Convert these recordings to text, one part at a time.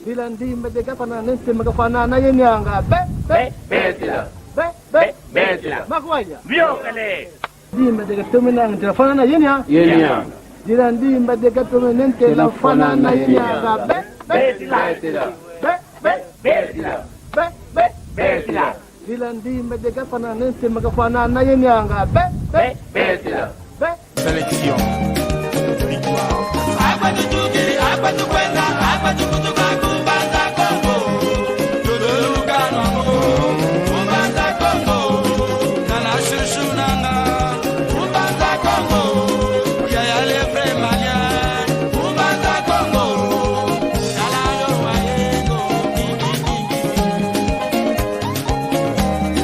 Dilandimba de kapana nente magafana na yenyanga Betila. makwanya Viokale. dimba de katumina nte fana na yenya dilandimba de katumina nente la fana na yenyanga Betila. dilandimba de kapana nente magafana na yenyanga Betila. Sélection. Agua tu chukiri, agua tu cuenta, agua tu kutuka kumbanza Kongo. Lululu kanwango, kumbanza Kongo. Nana shushu nanga, kumbanza Kongo. Yaya lefre malien, kumbanza Kongo. Nana yo wayengo,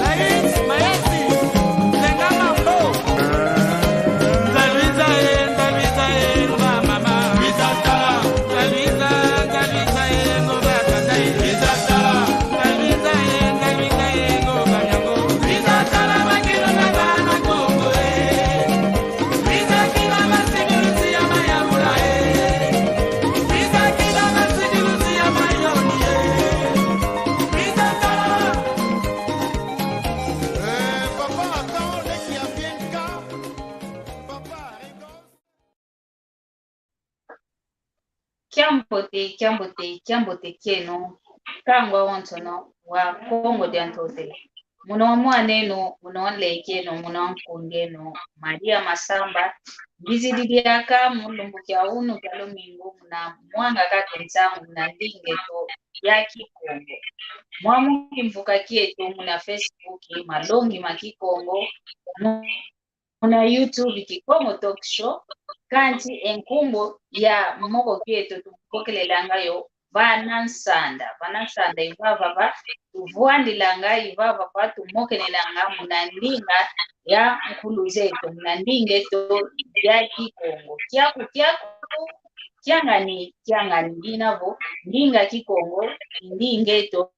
Lais, maesi, lenga mambo. Kiambote keno kangwa wantono wa Kongo diantote muno mwaneno muno lekeno muno kungeno Maria Masamba bizididiaka mulumbu kya unu kalo mingu muna mwanga kakensangu muna ndingeto ya Kikongo mwamu kimvuka kieto muna Facebook malongi makikongo muna YouTube Kikongo Talk Show kanti enkumbo ya moko kieto tukokelelanga vanansanda ivava tuvuandilanga ivava patumokelelanga muna ndinga ya nkulu zetu muna ndingeto ya Kikongo kyangani dinavo ndinga Kikongo ndingeto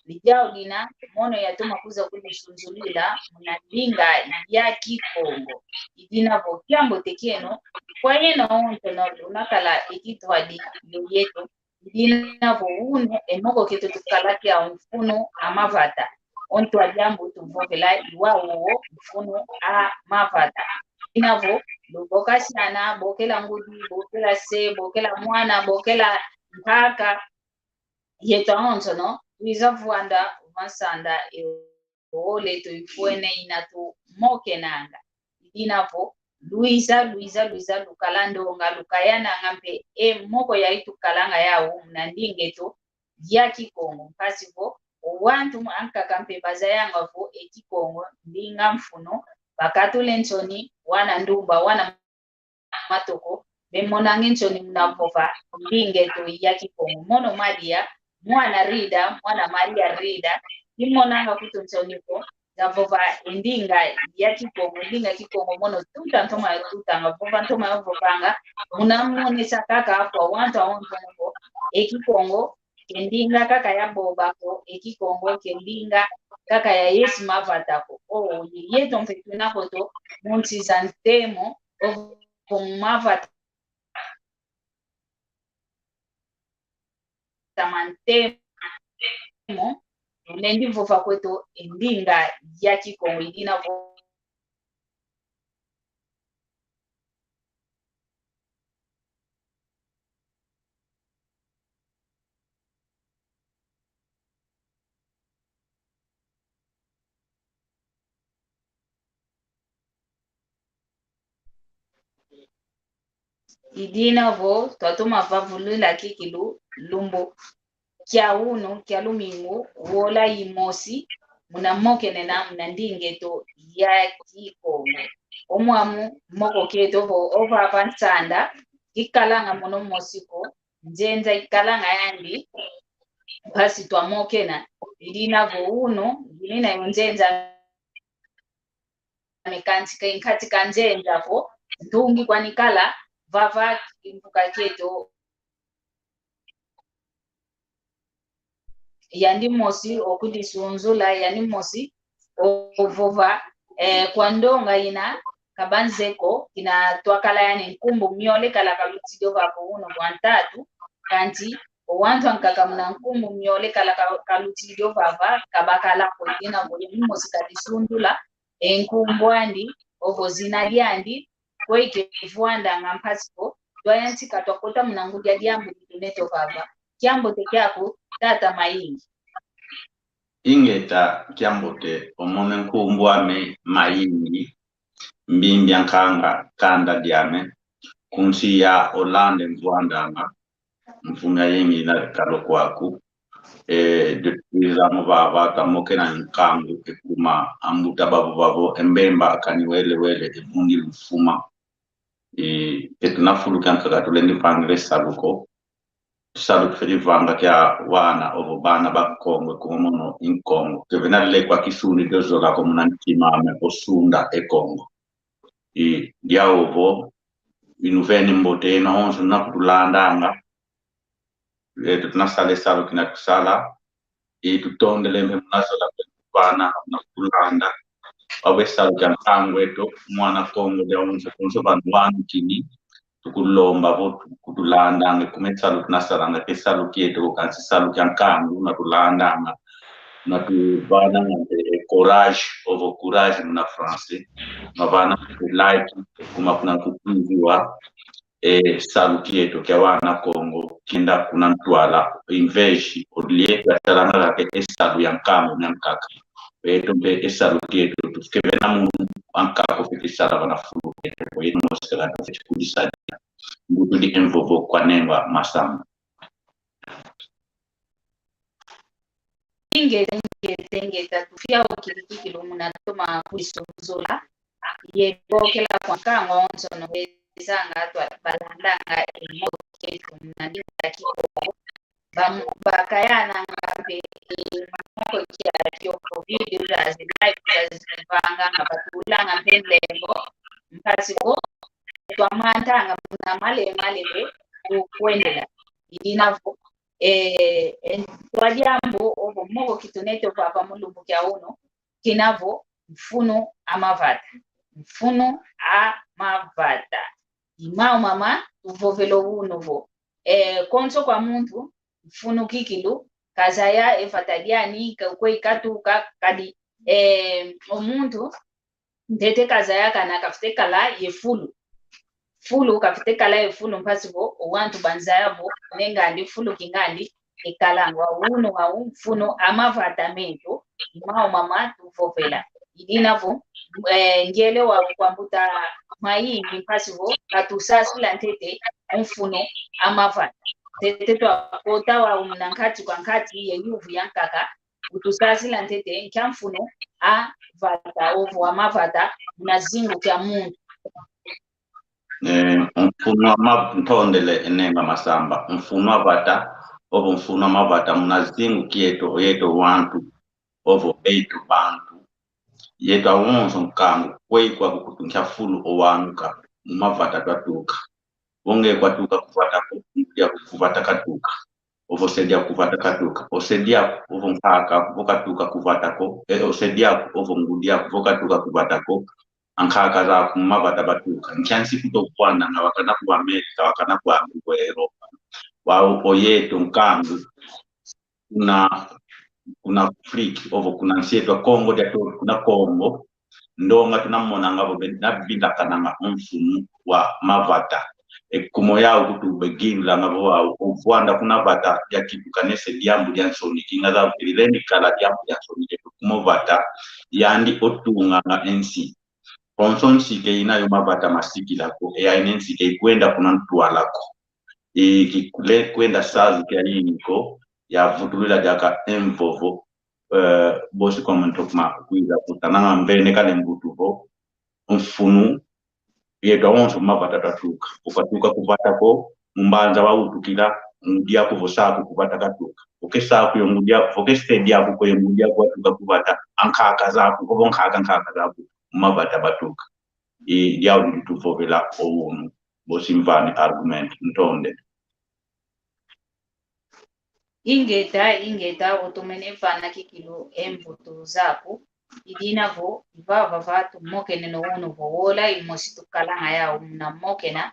lijao dina mono yatuma kuza kulisunzulila muna ndinga ya Kikongo idinavo kiambo tekeno kwa yena onto unakala ikitwadi yoyeto idinavo une emoko keto tukalaki ya mfuno amavata onto ajambo tuvokela iwawo mfuno amavata inavo luboka sana bokela ngudi bokela se bokela mwana bokela mpaka yeto onto no wizavuanda masanda ole to ifuene inatu mokenanga idinavo Luisa lukalando nga lukayana ngampe moko ya itu kalanga yao mnandingeto ya Kikongo mpasivo wantu anka kampe bazayanga vo Kikongo ndinga mfuno bakatule nchoni wana ndumba wana matoko bemonange nchoni mnavova ndingeto ya Kikongo mono Maria mwana Maria Rida imonanga kuto nchoniko zavova ndinga ya Kikongo mono tuta ntoma ya tuta ngavova ntoma ya vovanga munamonesa kaka hapo wantu awontongo Kikongo kendinga kaka ya bobako Kikongo kendinga kaka ya Yesu mavatako yeto mfetuna koto munsizantemo mavata tamantemo nendi vova kweto ndinga ya Kikongo idina idina vo twatuma vavulula kikilu lumbo kya uno kya lumingu wola yimosi muna mokenena muna ndingeto ya Kikongo omwamu moko keto vo ova avansanda ikalanga mono mosiko njenza ikalanga yandi basi twamokena idina vo uno ilina yonjenza mekantika inkatika njenza vo ndungi kwanikala vava impuka keto yandi mosi okudisunzula yani mosi ovova kwa ndonga ina kabanzeko kina twakala yani nkumbu myole kala kalutido vapo uno bwantatu kanti owantu ankaka muna nkumbu myole kala kalutido vava kabakala koidina boye mmosikati sundula enkumbu andi ovo zinalyandi koike vuanda ngampasiko doyanti katwakota mnangudia diambo tuneto vava kiambo tekyako tata mayingi ingeta kiambote omone nkumbu ame mayingi mbimbi ankanga kanda diame kunsi ya Olande mvuandanga mfunga yengi na kalo kwaku de muvava kamoke na nkangu ekuma amuta babu embemba kaniwele wele ebundi lufuma etunafulu kankaka tulendi pangre saluko saluko fedi vanga kia wana ovo bana bakongo kumono inkongo kevena le kwa kisuni dozola komuna ntimame osunda ekongo dia ovo inuveni mbote na onzo na kutulandanga tunasale saluko kina kusala tutondele mnazola bana na kulanda awe saluko nkangweto mwana kongo dia onzo banwanu kini tukulomba vo kutulanda ngekumetsalu kunasaranga kesalu kieto kansi salu kyankangu natulanda natubana courage ovo courage na français mavana like kuma kuna kukunziwa salu kieto kyawana Kongo kinda kuna ntwala inveji odlie katalanga ke esalu yankangu nyankaka tombe esalu kieto tukevena mu ankako fikisala bana fulu ko yino mosela tukudisa ngutu di envovo kwa nemba masamba ingeta tufia ukirikikilo munatoma kuisonzola yebokela kwa kango onzo no bezanga atwa balandanga emoketu munadinga kiko bakayana ngabe mako kia kyo covid urazi live vanga ngabatulanga mpendlembo mpasiko twamantanga muna male kukwendela inavo twajambo ovo moko kituneto papa mulumbu kya uno kinavo mfuno amavata imao mama uvovelo unovo konso kwa muntu mfuno kikilu kazaya efatadiani kwe katuka kadi omuntu ndete kazaya kana kafute kala fulu kafite kala efulu mpasibo owantu banzayabo nengandi fulu kingandi ekalangwa uno wa mfuno amafatamento imao mama tuvovela idinavo ngele wa kwambuta mayingi mpasibo katusasila ntete mfuno amafata tete twakota wa unankati kwa nkati yenyuvu yankaka utusasila ntete nkyamfuno vata ovo amafata munazingu kya muntu mfuno amavutondele enemba masamba mfuno avata ovo mfuno amavata munazingu kieto yeto wantu ovo eitu bantu yeto awonzo nkangu kweikwa kukutunkya fulu owanuka mumavata twatuka wonge kwatuka kuvata katuka ovo sedia kuvata katuka osedia ovo nkaka kuvokatuka kuvatako osedia ovo ngudia kuvokatuka kuvatako ankaka za kumavata batuka nchansi kutokwana na wakana ku Amerika wakana ku Europa wao oyeto nkangu kuna friki ovo kuna nsietwa Kongo dia kuna Kongo ndonga tunamona ngabo nabinda kananga mfumu wa mavata kumo yao kutubegin ngabo wao ovwanda kuna vata ya kitukanese diambu dia nsoni kingaza kulilendi kala diambu dia nsoni kumo vata yandi otunga na NC konson sike inayo mavata masiki lako ainensi ke kwenda kuna mtu alako kikule kwenda sazi kia yiniko ya vutulila jaka envovo bosi kwa mntokma kuiza kutananga mbene kale mbutuvo mfunu yeto awonso mavata tatuka ukatuka kuvata ko mbanza wa utukila mudia kuvosaku kuvata katuka ukesaku yo mudia ukestedia ku ko mudia kwatuka kuvata ankaka zaku ko nkaka zaku mavata batuka yawo ndituvovela owunu bosimvani argument ntonde ingeta otumene fana kikilu emvutu zaku idina vo vava vatu moke neno uno vo wola imositu kalanga ya umna moke na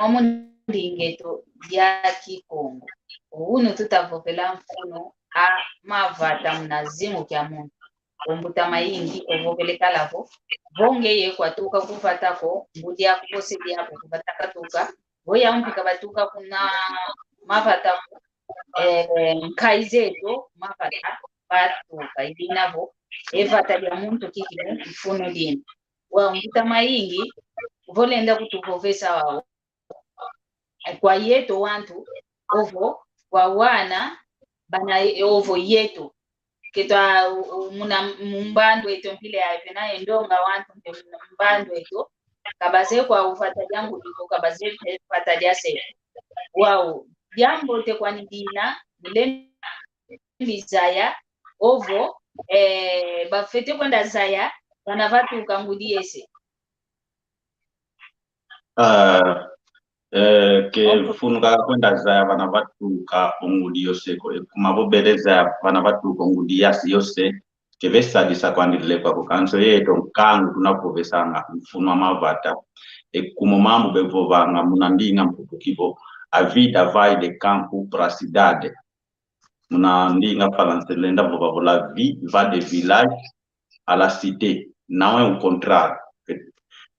momo ndingeto ya Kikongo unu tutavopela mfuno a mavata mnazimu kya muntu ombuta mayingi ovopele kalavo vonge ye kwatuka kufatako mbudi ya kubosedi hapo kufataka tuka voya umpika batuka kuna mavata nkaizeto mavata batuka idinavo evata lya muntu kikimu mfuno dini wa mbuta mayingi volenda kutupovesa wao kwa yetu wantu ovo kwa wana bana ovo yetu ketwa muna mbando eto mpile ya vena endonga wantu mbando eto kabaze kwa ufata jangu liko kabaze ufata jase wao jambo te kwa nidina mlembi zaya ovo bafete kwenda zaya banavatu ukangudiese ke funuka kwenda zaya vana vatuka ongudi yose kumavobeleza vana vatuka ongudi yasi yose ke vesadisa kwandile kwa kukanso yeto nkangu tunapovesanga mfuno amavata kumo mambo bevovanga munandinga mpupukivo a vida vai de campo para cidade munandinga palancelenda vova la vie va de village à la cité não é o contrário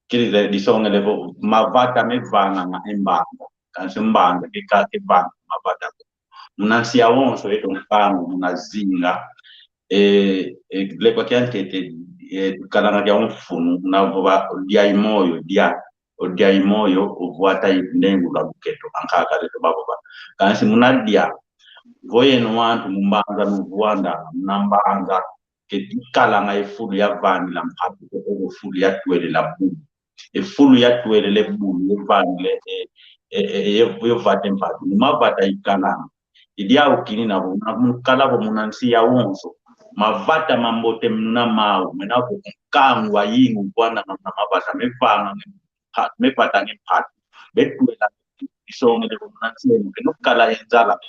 que disong levo mavata me vanga na embanga kanse mbanga ke ka ke vanga mavata munansia wonso eto mpango munazinga leko kyantete kalanga ya mfuno na vova dia imoyo dia imoyo ovwata inengu la buketo ankaka leto baba kanse munadia voyeno wantu mumbanga muvwanda nambanga ke kalanga efulu ya vani la mpapu ko fulu ya twele la bu efulu ya twele le bu le vani le yo vate mpatu mavata ikalanga idia ukini na mukala bo munansi ya wonso mavata mambote mna mau menako kangwa yingu bwana na mavata mevanga mepata ngempatu betwela isonge le munansi no kala yenzala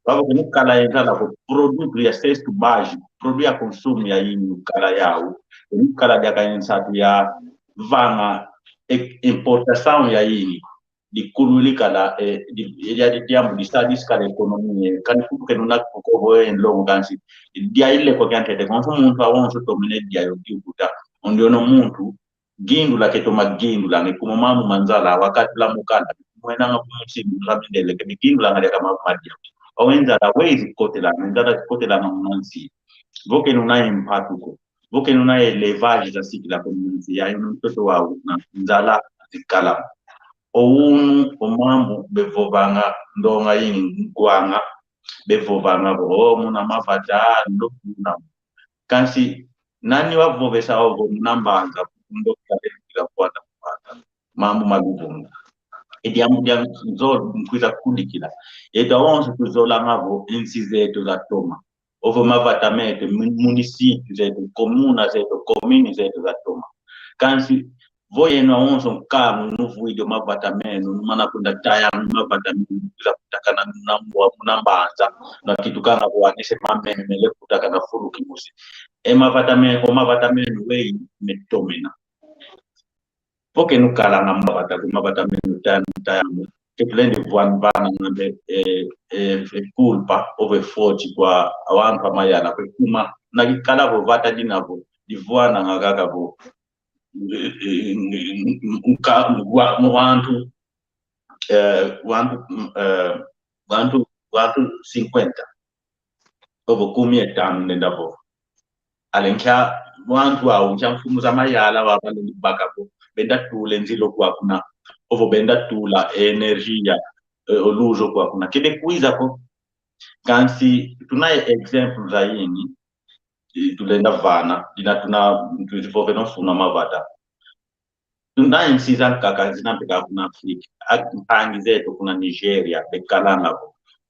babo que nukala yenzala ko produto ya sexto base produto ya consumo ya yingu kala yao nukala dia kayensatu ya vanga importação ya yingu di kululika la ya diambu di stadis kala economia kan fuke no nak ko ho en longo gansi dia ile ko gante de konso muntu awonso to mine dia yo diuta ondio no muntu gindu la keto magindu la ne kuma mamu manzala wakati la mukala mwena ngamusi ngabindele ke gindu la ngale kama madia owenza la wezi kote la ngada kote la manzi voke no na impacto ko voke no na elevage za sikila komunzi ya mtoto wao na nzala zikala ounu omambu bevovanga ndonga yingwanga bevovanga bo muna mavata ndokuna kansi nani wavovesa ovo nambanga ndokula bila kwata mambu maguvunga ediamu dia nzol mkwiza kudikila eta onse kuzola ngavo insi zetu za toma ovo mavata mete municípios zetu comuna zetu komini zetu za toma kansi voyeno awonso nkamu nuvuido mavata menu numana kunda taya mavata menu kuza kutakana munambanza na kitu kanga kuanise mamene mele kutakana furu kimusi mavata menu wei metomena poke nukala na mavata menu taya kiplendi vuanvana ngambe culpa ove forti kwa awantu amayana kwe kuma nakikala vo vata dinavo divuana ngagaka vo wantu 50 ovo kumi etano ndavo alencha wantu au mfumu za mayala wapale bakapo benda tule nzilo kwa kuna ovo benda tula energia olujo kwa kuna kede kuiza ko kansi tunaye example za yini tulenda vana dina tuzivove no funa mavata tunaye nsiza kaka zinampeka kuna Afrika mpangi zetu kuna Nigeria bekalanga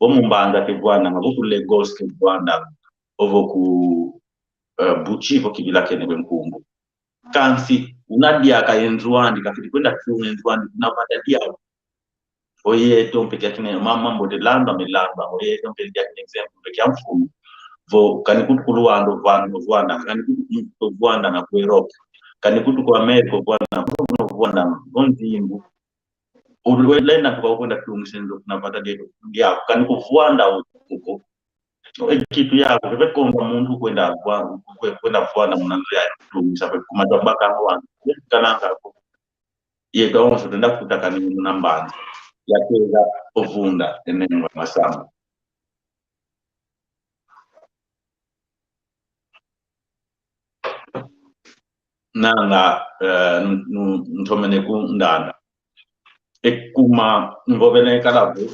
bo mumbanga te bwana ngabo ku Lagos ke bwana ovo ku buchivo kibila kene benkumbu kansi unadia kayenzuandi kafiti kwenda tuyenzuandi tunapata dia oye to mpeke kine mama mbode lamba melamba oye to mpeke kine example peke mfumu vo kanikutu kuluando vanda kanikutu vuanda na ku Europe kanikutu ku America vuanda onzimbu ulwelena tukakwenda tumusenzo tunapata dedo ya kanikutu vuanda uko kitu yako vekomba muntu kwenda vuanda munanzo ya tumisa kumadabaka ngwana kananga ko yedo onso tenda kutaka ni munambana yakeza ovunda enengo masamba nanga ntomene ku ndanda ekuma ngovene kalabu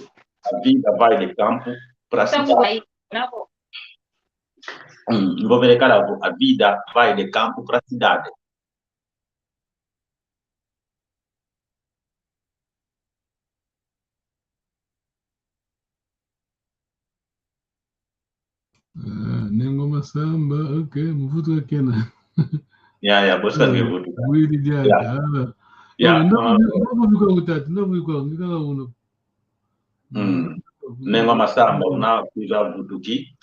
a vida vai de campo para cidade ngovene kalabu a vida vai de campo para cidade Nengo Masamba, okay, mvuto akena. ya bosa ngevuto Mwili dia. ya Nengo Masamba una kuza vutuki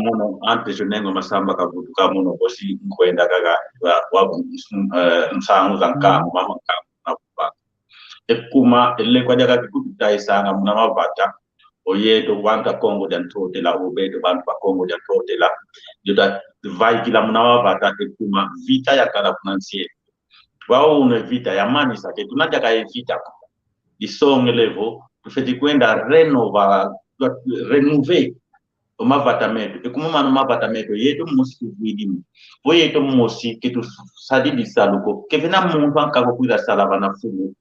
muno antes Nengo Masamba kavutuka muno bosi kwenda kaga wa msangu zanka mama na kupa ekuma ele kwa jaga kikuta isanga muna mavata oyeto wanta Congo dantote la obeto bantu Congo dantote la juta vai kila muna mavata ekuma vita ya kala finansier wao una vita ya mani sake tunataka vita isonge level tufeti kwenda renouveler mavatamento ekuma manu mavatamento yeto musi kuvidimu oyeto musi kitu sadidi saluko kevena muntu ankako kuida salava na fumu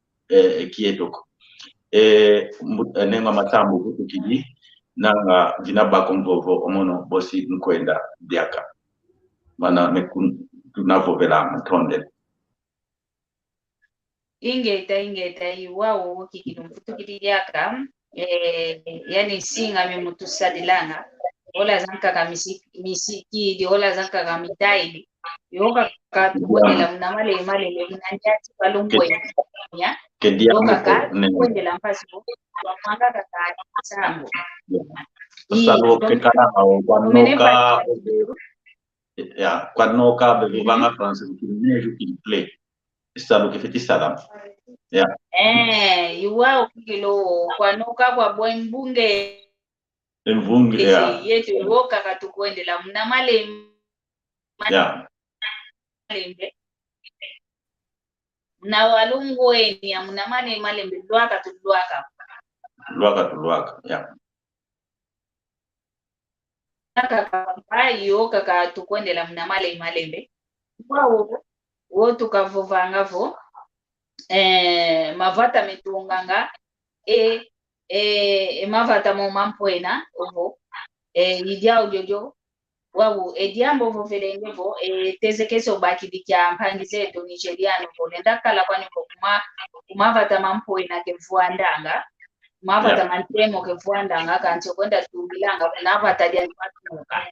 kietoko Nengo Masambo kutukidi nanga vinaba kongovo omono bosi nkwenda diaka mana tunavovela mtonde ingeta iwao kikidumfutukidi diaka yani singa mimutusadilanga ola zanka kamisiki di ola zanka kamitaili yoka katubonela mnamale male lenanjati palungwe ya kedia kwende la mpasi kwa mwanga kaka sambo salo kekana kwanoka ya kwanoka bevanga France kinejo play salo kefiti salam ya iwao kilo kwanoka kwa bwembunge mbunge ya yetu yoka katukwende la mnamale ya na walungweni ya mnamane malembe lwaka ya ayo kaka tukwendela mnamale malembe wao wotu kavovangavo mavata metunganga mavata momampoena ovo idia jojo wao ediambo vovelengevo tezekeso bakidikia mpangizeto nigeriano volenda kala kwani kumavata mampoena kevuandanga mavata mantemo kevuandanga kancho kwenda tungilanga navata dia matuka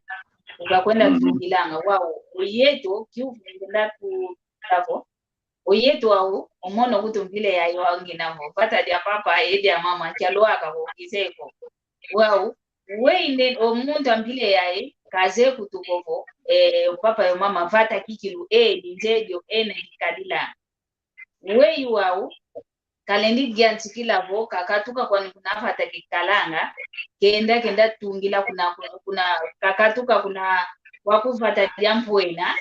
ukakwenda tungilanga wao uyeto kiuvenda kutavo uyeto wao umono kutumbile yayo wanginavo vata dia papa edia mama kyalwaka kokizeko wao weine omuntu ambile yaye kaze kutukovo papa yo mama vata kikilu ninjedio nikadila wei wao kalendi giantikila vo kakatuka kwani kuna vata kikalanga kenda tungila kuna kakatuka kuna wakuvata diampoena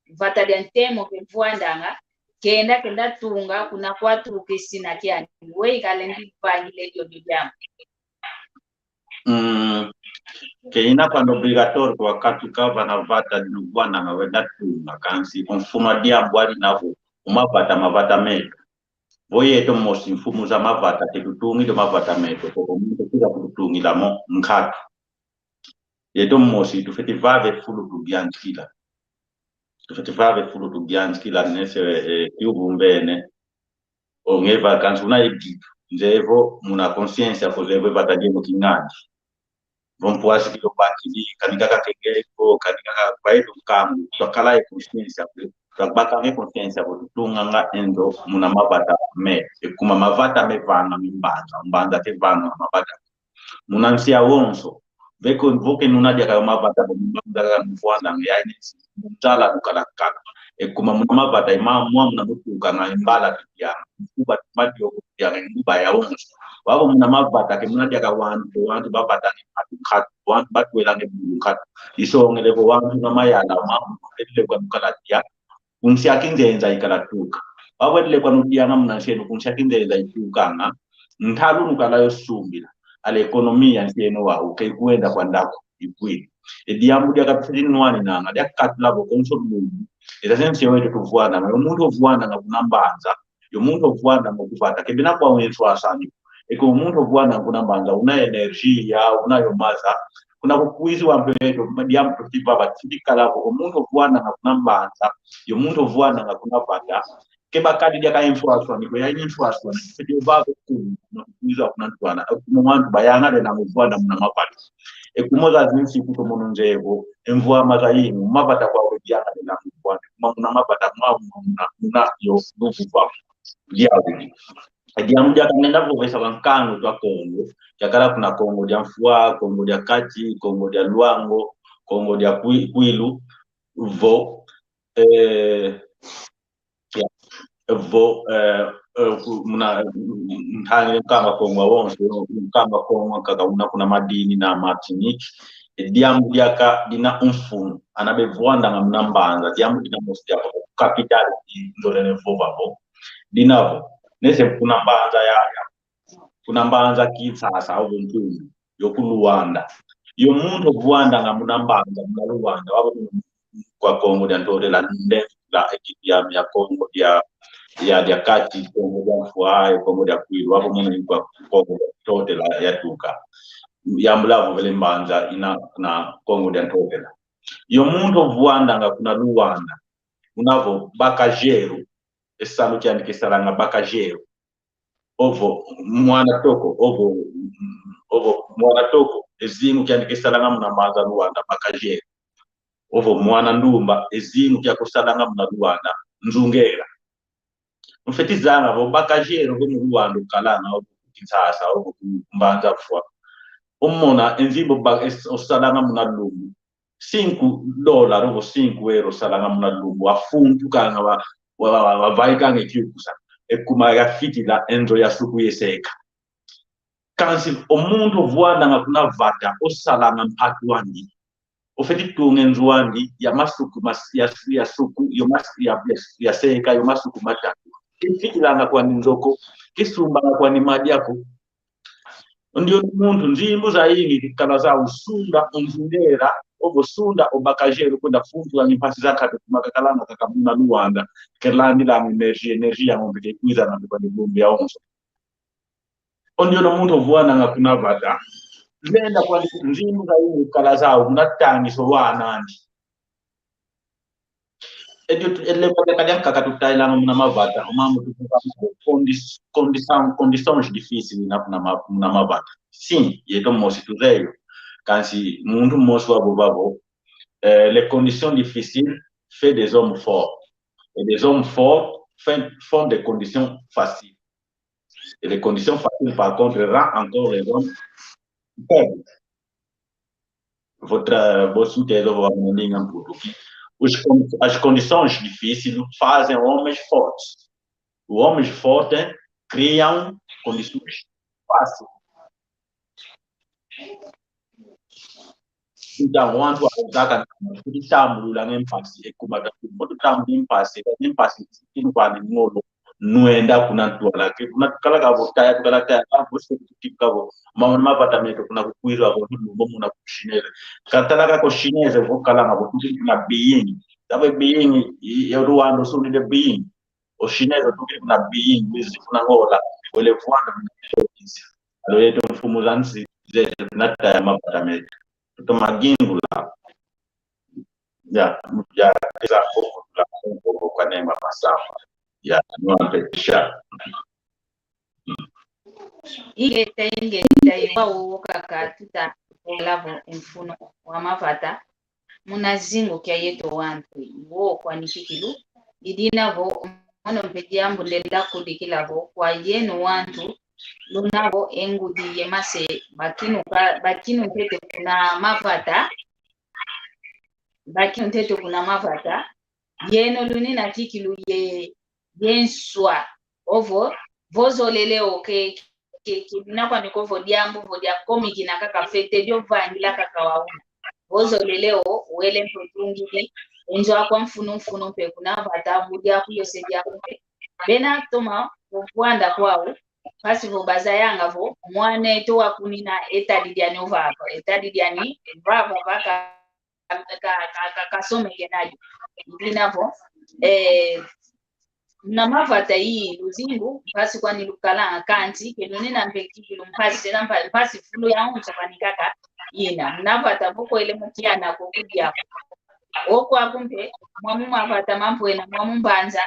vata diantemo kevuandanga kenda tunga kuna kwatu kesina kiani wei kalendi pangile dio diam keina pano obrigatório kwa katuka na vata bwana na wenda tunga kansi mfumo dia mbwali navo umavata mavatamento voyeto mosi mfumo za mavata tetutungi do mavatamento ko omuntu kuja kutungila mo nkatu yeto mosi tufeti vave fulu tubianskila nese yubumbene ongeva kansi una egitu nzevo muna consciência kozevo vatadimo kingani vompuasi kilo bakili kanikaka kegeko kanikaka kwaedo kamu twakala consciência twabaka consciência tunganga endo muna mavata me ekuma mavata me vanga mbanga te vanga mavata muna nsia wonso veko voke nunadia kama mavata mabanga mfuanda yani mtala dukalaka kuma mavata imamwa mnabutuka na imbala ya kuba madio ya nguba ya onso wabo mna mavata ke munadia ka wantu bavata ni kat wantu batwela ne bukat iso ngele ko wantu na mayala mamu ele kwa mukalatia kumshakindenza ikalatuka wabwele kwa nudia namna shenu kumshakindenza itukanga nthalu nukala yosumbira ale ekonomia nseno wa ukekuenda kwa ndako ikwini ediamu dia kapfirinwani nanga dia katlabo konso mungu itasense wetu tuvuana na umuntu ovuana na kunambanza yo muntu ovuana ngokuvata kebina kwa wenso asani eko umuntu ovuana kunambanza una energia unayo maza kuna kukuizi wa mpeto madiamu tukipa batindika labo umuntu ovuana na kunambanza yo muntu ovuana na kunavata keba kadi dia ka influence ni ko ya influence ni fedi babo kuiza kunantwana kumuntu bayanga na mvuana mna mapata ekumoza zinsi kuto mononjego envua mazayini mabata kwa webianga na mvuana mna mapata mna yo nuvuva diabu diamu dia kanenda vovesa bankano twa Kongo yakala kuna Kongo dia mfua Kongo dia kati Kongo dia Luango Kongo dia Kwilu vo vo muna mthani kama Kongo wonso kama Kongo kaka kuna madini na Martinique diamu diaka dina mfumu anabevuanda na mnambanza diamu dina mostia capital ndolene vovavo dinavo nese kuna mbanza kuna mbanza kisasa au mtundu yokuluwanda yo muntu vuanda nga mnambanza mnaluwanda wabo kwa Kongo dia ndolela nde la ekipiam ya Kongo dia kati Kongo dia mfuayo Kongo dia Kwilu wabo mwana kwa Kongo tote la yatuka yambulavo vele mbanza ina na Kongo dia totela yo muntu vuanda nga kuna luwanda unavo bakajero esalo kyandike salanga bakajero ovo mwana toko ovo mwana toko ezingu kyandike salanga muna mbanza luwanda bakajero ovo mwana ndumba ezingu kyakusalanga muna luwanda nzungera mfetizanga vo bakajero go mu luwanda kalanga ovo kitsasa ovo mbanza fwa umona enzibo osalanga muna lumbu $5 ovo €5 salanga muna lumbu afuntu kanga wa vaikanga ekyukusa ekuma ya fitila enzo ya suku yeseka kansi omuntu vuanda nga kuna vata osalanga mpatu wandi ofeti tungenzu wandi ya masuku ya suku yo ya seka yo masuku matatu fitila nga kwa nzoko kisumba nga kwa ni madi yako ndio muntu nzimbu za yingi kikana za usunda onzundera obosunda obakajero kwenda funtu ni pasi zakati kumakakalanga kakabuna luwanda kelani la energia ngombe kuiza na kwa bombe ya onso ondio no muntu vuana nga kuna vata lenda kwa nzimbu za yingi kala zao munatangi so wanandi edio ele kwa kadang kakatutaila muna mavata mamu tukuka condições difíceis na mavata sim yeto mosi tuzeyo kansi mundu mosi wabo babo les conditions difficiles fait des hommes forts et des hommes forts font des conditions faciles et les conditions faciles par contre rend encore les hommes faibles votre boss tezo va mandinga mputuki as condições difíceis fazem homens fortes. Os homens fortes criam condições fáceis. Então, quando a zaga de tambo lá nem passe, é como a muito tambo nem passe que não vai não enda kuna tuala que kuna kala ka votar kala ta você tipo ka vo mama apartamento kuna kuizwa kwa bomu na kushineza katala ka kushineza vokala na botu na being sabe being ya Rwanda so ni the being o chinesa tu kuna being wizi kuna ngola wale fuanda alo yetu mfumo zanzi zetu na ta apartamento to magingula ya za kwa neema masafa ya nuanpetisha tenge iwa kaka tuta lavo mfuno wa mavata munazingo kya yeto wantu wo kwa nishikilu idina vo mono mpedi ambu ndela kudikila vo kwa yenu wantu lunavo engudi yemase bakinu tete kuna mavata yeno lunina kikilu yenswa ovo vozoleleo ke binakwa nikovo diambu vodia komiki na kaka fete dio vangila kaka wauna vozoleleo wele mpotungili enjo akwa mfunu pe kuna vata mudia kuyose dia kumpe bena toma vwanda kwao pasi vo bazayanga vo mwane to wakunina etadidiani ovava etadidiani vava vaka kasome kenaji inavo na mavata hii luzingu pasi kwani lukala akanti kenonena mpeki lumpasi tena pasi fulu ya uncha panikaka ina mnavata boko ele mutiana kokudia oko akumpe mwamu mavata mambo ena mwamu mbanza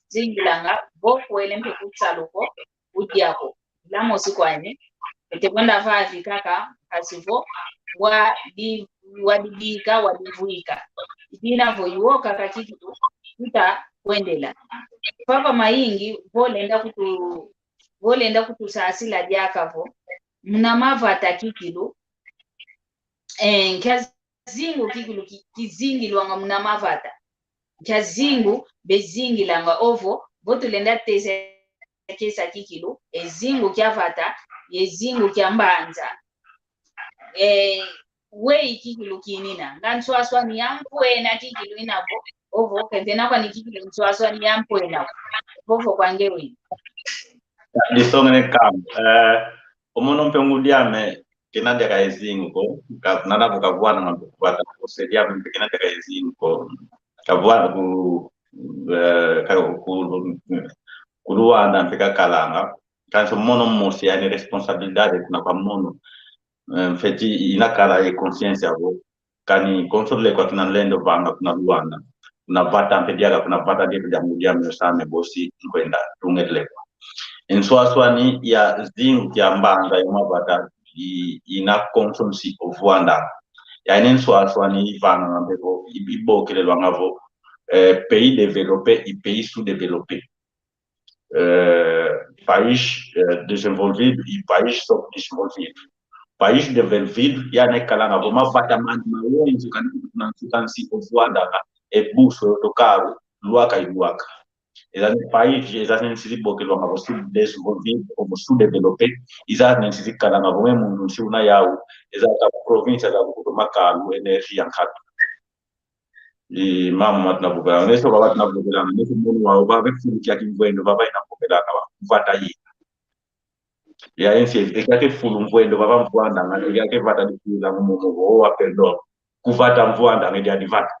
zingilanga boko ele mpe kutsaloko udiako lamo sikwani etekwenda vavi kaka pasivo wadibika wadivuika inavo yuoka kakitu kuta kwendela papa maingi volenda kutusasila diakavo mna mavata kikilu nkazingu kikilu kizingilwanga mna mavata nkazingu bezingilanga ovo votulenda tese kesa kikilu ezingu kyavata yezingu kyambanza wei kikilu kinina nganswaswa ni yampwena kikilu inavo ovo kevena kwa nikikilu nswaswa ni yampwena ovo kwangewe disongene kam omono mpengudiame kinande ka ezingu ko nana ko kabwana ngabwata ko sedia mpe kinande ka ezingu ko kabwana ku Luanda mpeka kalanga kanso mono mosi yani responsabilidade kuna kwa mono feti inakala e conscience yabo kani controle kwa tunalendo banga kuna Luanda kuna vata mpediaga kuna vata dia kujamudia msame bosi kwenda tungele kwa enswaswani ya zingu ya mbanga ya mabata ina consumsi ovwanda ya enswaswani ivana mbeko ibokele lwangavo pays développé et pays sous-développé país desenvolvido e país subdesenvolvido. País desenvolvido yani kalanga voma vata mandi mawonzi kansi ovwanda e buso tokaro luaka iluaka. Exatamente país exatamente se boke lo ngabo sub-desenvolvido ou sub-développé exatamente se kalanga voma mundu si una yao exatamente província da Makalo energia nkatu. E mama na bugala neso baba na bugala neso mundu wa baba fuluki akimvendo baba ina bugala na vata yi ya ense ekake fulu mvendo baba mvwanda ngani yake vata dikula mumo wa perdon kuvata mvwanda ngedi adivata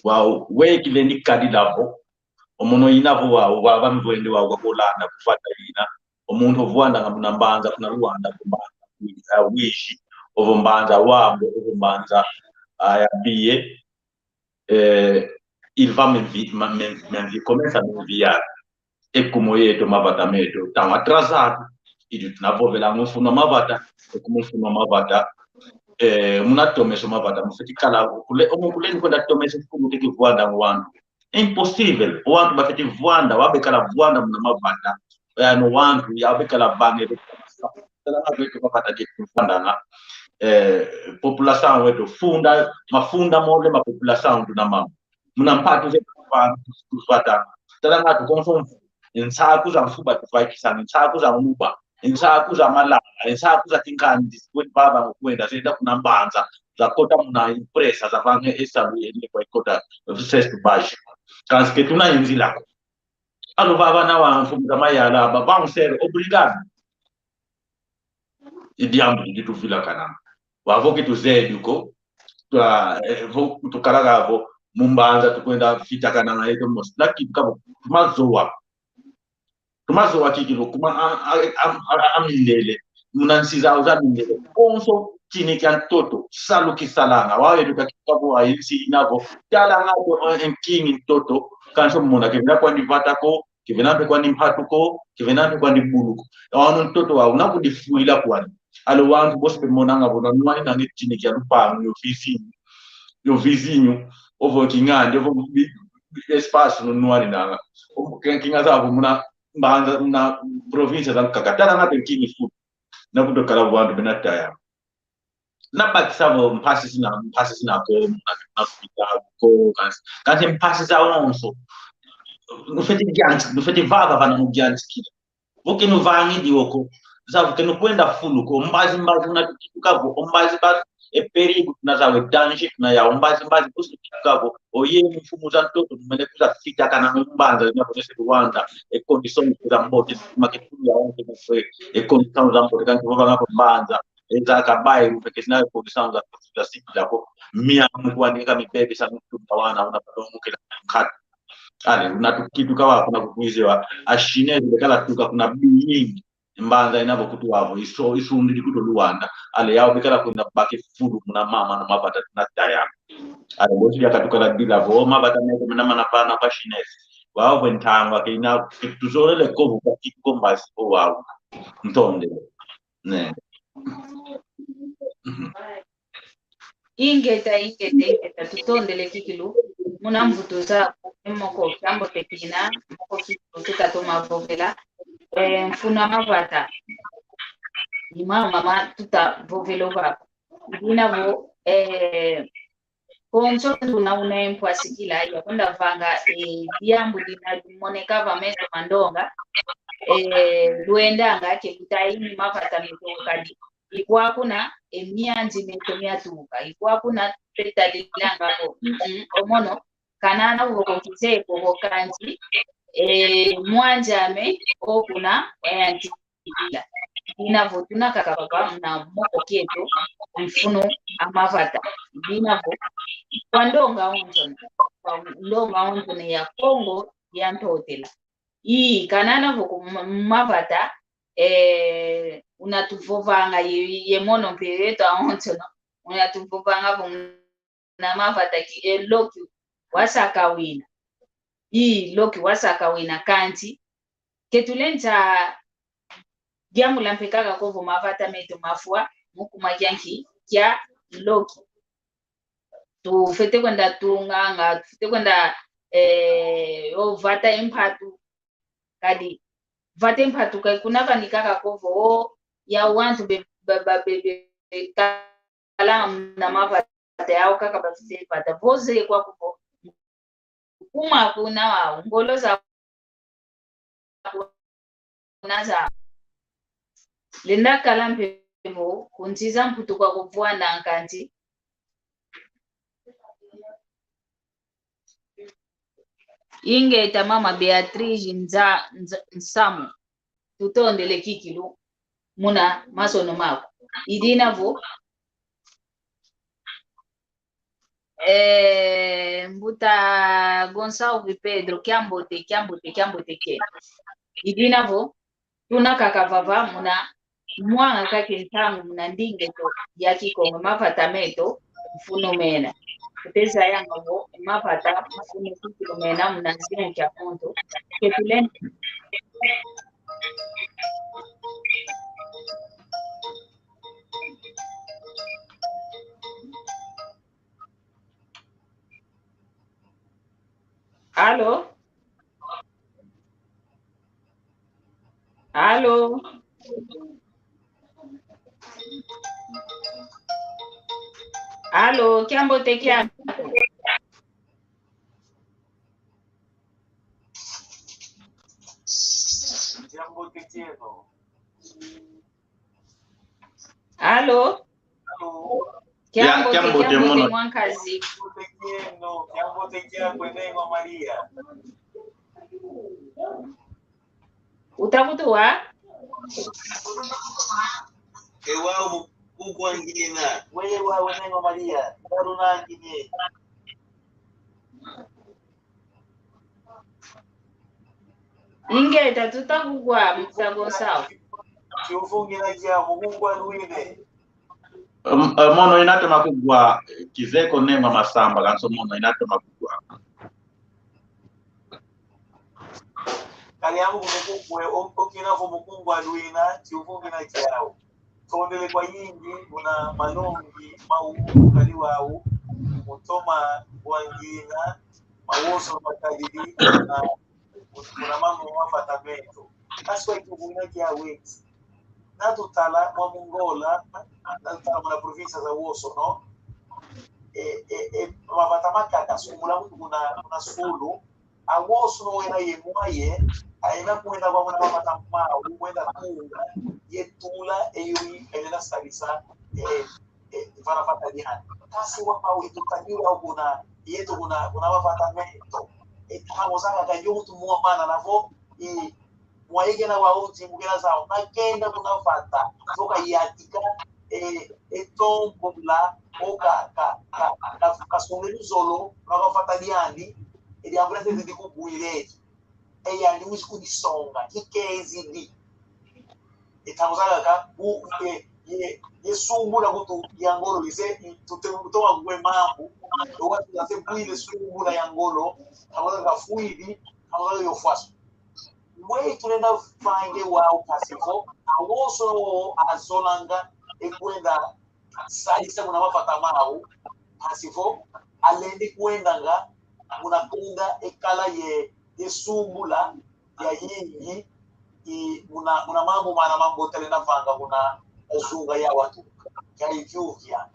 wow we kilendi kadi lavo omuno inavo wa baba mvwendo wa kolanda kuvata ina omuntu ovwanda ngamuna mbanza kuna Luanda kumbanza wishi ovombanza wabo ovombanza ayabie il va me começa a me enviar e como yeto mavata meto tão atrasado e tunavovela mfuno mavata e como mfuno mavata munatomeso mavata mufetikala kule omukule kwenda tomeso fumu tiki voanda ngwandu impossível wantu bafeti voanda wabekala voanda muna mavata no wantu yabekala bange tala ngabeke mavata kitu voanda na população wetu mafunda mole ma população tuna mama munampatu ze kufata tala ngatu konso insaku za mfuba tufaikisana insaku za muba insaku za malala insaku za tinkani diskwet baba ngokwenda zenda kuna mbanza za kota muna impresa za vange esabu yele kwa kota sexto baixo kanske tuna inzilako alo baba na wa mfuba mayala baba ser obrigado idiambu ditu vila kana wavo kitu zeduko tu karagavo mumbanza tukwenda fita kana na yeto mos laki kabo tumazowa kikilo kuma amilele munansiza uzamilele konso kini kan toto salu kisalanga wawe duka kabo ayisi inavo tala ngato enkingi toto kanso mona kivina kwa nivata ko kivina pe kwa nimpatuko kivina pe kwa nibuluko awano toto wa unakudifuila kwa alo wangu bospe monanga bona nwani na ngitini kya lupango yo vizinho ovo kingande ovo espaço no nwani nanga ovo kinga zavo muna mbanza na province za kakatala na tenkini fu na kutokala vandu benataya na bakisabo mpasi sina ko na fita ko kasi mpasi za onso no feti vaga vana no giants kila voke no vangi dioko zavu ke no kwenda fulu ko mbazi unatutukavo mbazi e perigo na zawe danji na ya mbazi kusikavo oye mfumu za ntoto tumele kuza fita kana mbanza na potese Rwanda e condition za mbote maketulu ya onke mfwe e condition za mbote kanti vova ngapo mbanza eza kabai mpeke sina condition za siku lako mia mkuandika mibebe sana mtumawana unapata mukela kati ale unatukitu kawa kuna kukuizewa ashine bekala tuka kuna nyingi mbanza inavo kutu wavo iso ndiri kuto Rwanda ale yao bekala kuna baki fudu kuna mama na mabata na taya ale bosi yakatukala bila voma bata meko na manapana kwa shinesi wao bentangwa kina tuzolele kovu kwa kitu mbasi o wao ntonde ne ingeta tutondele kikilu muna mvuto za moko kambo tekina moko kitu tutatoma vovela mfuna mavata ni mama tuta vovelo va inavo konso una empwasikila ya kwenda vanga diambu linamoneka vameso mandonga luendanga ke kutaini mavata mitokadi ikuwa kuna emianzi metomyatuka ikuwa kuna petalilanga ko omono kanana uko kizeko ko kanji mwanjame ko kuna antila inavo tunakaka baba na moko keto mfuno amavata inavo kwandonga onzo ya Kongo ya ntotela hii kanana voko mavata unatuvovanga ye mono mpereto onzo no unatuvovanga na mavata ki loki wasakawina hii loki wasakawina kanti ketulenza Diambu lampekaka kovo mavata meto mafua mukuma yanki kya loki tu fete kwenda tunganga fete kwenda vata empatu kadi vata empatu kai kunava nikaka kovo ya wantu be kala na mavata yao kaka bafite vata voze kwa kovo kuma kuna wa ngoloza naza Linda kalampevo kunziza mputu kwa kuvua na nkanti inge mama Beatrice Nsamu tutondele kikilu muna masono mako idinavo mbuta Gonçalves Pedro kiambote ke idinavo tunakaka vava muna mwanga kake ntangu muna ndinge to ya Kikongo mavata meto mfuno mena kuteza yanga vo mavata mfuno kukilo mena muna nzine kya konto ketulen Allo Allo, chiambo te chiamo. Allo? Chiambo te mwankazi. Chiambo te chiamo Maria. Utakutua? Ewa Mugwangina, wewe wenengo Maria, daruna ngine. Inge tutakugwa mtago sawa. Chiufungira cha Mugwa Luine. Mono inate makugwa kizeko nema masamba kanso mono inate makugwa. Kali yangu kumukugwe okina kumukugwa Luina, chiufungira chao. Tondele kwa yingi una malongi mau kali wao utoma wangina mawoso makadiri na kuna mambo mafatamento aswa ikuguna kia weti na tutala wa Mongola na tutala mwana provinsia za Woso no mafatamaka kasumula kuna sulu a Woso no wena yemuaye aina kuenda kwa mwana mafatamao kuenda kuunga yetula eyui elena stabilisa vanafata diani kasi wapau itutanyura kuna yetu kuna mafatamento hamozanga kajutu muwa mana navo mwaigena wauti mugena zao nakenda kunafata soka yatika etombo la oka kasungelu zolo nakafata diani eli ambrete zidi kubuileji eyani wisi kudisonga ikezi hamozanga ka yesumbula kutu yangolo lise tutemutoa kwe mambo watu yase buile sumbula yangolo hamozanga fuidi hamozanga yofaso mwe tunenda fange wao pasifo awoso azolanga ekwenda sadisa kuna mafata mau pasifo alende kwenda nga munakunda ekala yesumbula ya yingi muna mambo mana mambo telena fanga kuna azunga ya watu ya ivyuvya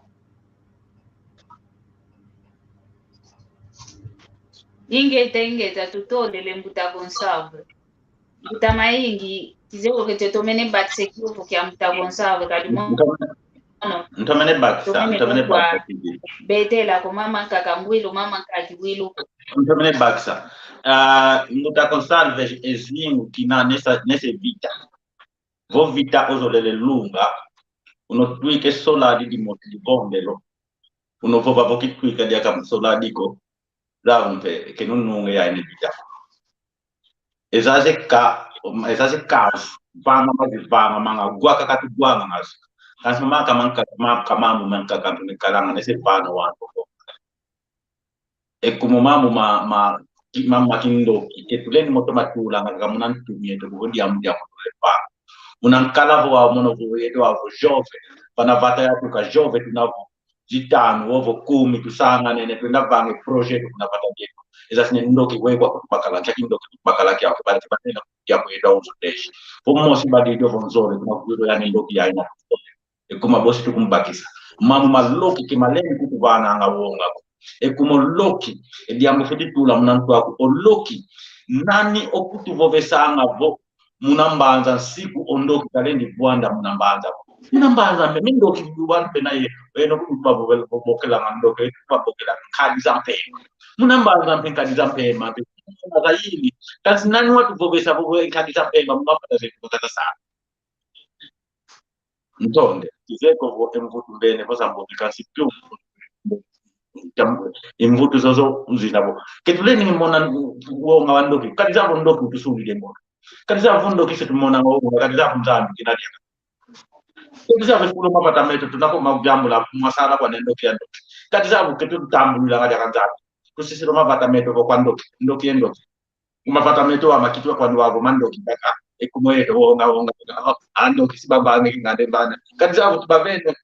ingeta tutolele mbuta conserve mbuta maingi kizeko kete tomene batse kiufu kya mbuta conserve kadi ntomene baksa betela ko mama kakangwilo mama kakiwilo ntomene baksa mbuta conserve ezingu kina nese vita vo vita ozolele lunga unotwike soladi di moti di bombelo unovova vokitwika diaka soladi ko rampe che non nunga ya ne vita ezaze caos vama mazivama manga guaka katu guanga ngas kas mama kamamu manka kampu ne karanga nese pano wanto e como mama kindo ke tuleni moto matula ngaka munan tumie to gondi amudia moto le pa unan kala vo mono vo yeto avo jove pana vata ya tuka jove tunavo jitano ovo kumi tusanga nene tunavanga project tunapata yetu ezasine ndoki wekwa kubakala chaki ndoki kubakala kya kubali batena kya kuenda uzo deshi pomo sibadi dio vonzore tunakuyo yani ndoki ya ina ekuma bosi tukumbakisa mamu maloki kimaleni kutubana anga wonga ekumo loki ediambo fedi tula munantu ako oloki nani okutuvovesanga vo munambanza siku ondoki kalendi bwanda munambanza munambanza mindoki bwanda penaye eno kutubabu bokela ndoke babokela kadi zampe munambanza kadi zampe mabe ngayini kasi nani watu vovesa vo kadi zampe mungapata zetu kata sana ntonde kizeko vo emvutu mbene posa mbokika siku imvutu zozo nzinabo ketuleni mona wonga wandoki kadi zabo ndoki utusubile mbona kadi zabo ndoki setumona wonga kadi zabo nzambi kinali kadi zabo kulo mapatamento tunako majambo la masala kwa ndoki yandoki kadi zabo ketutambulira kadi kanzambi kusisiro mapatamento kwa ndoki endoki mapatamento wa makitu kwa ndwavo mandoki kaka ekumoyeto wonga andoki sibaba ngade bana kadi zabo tubavene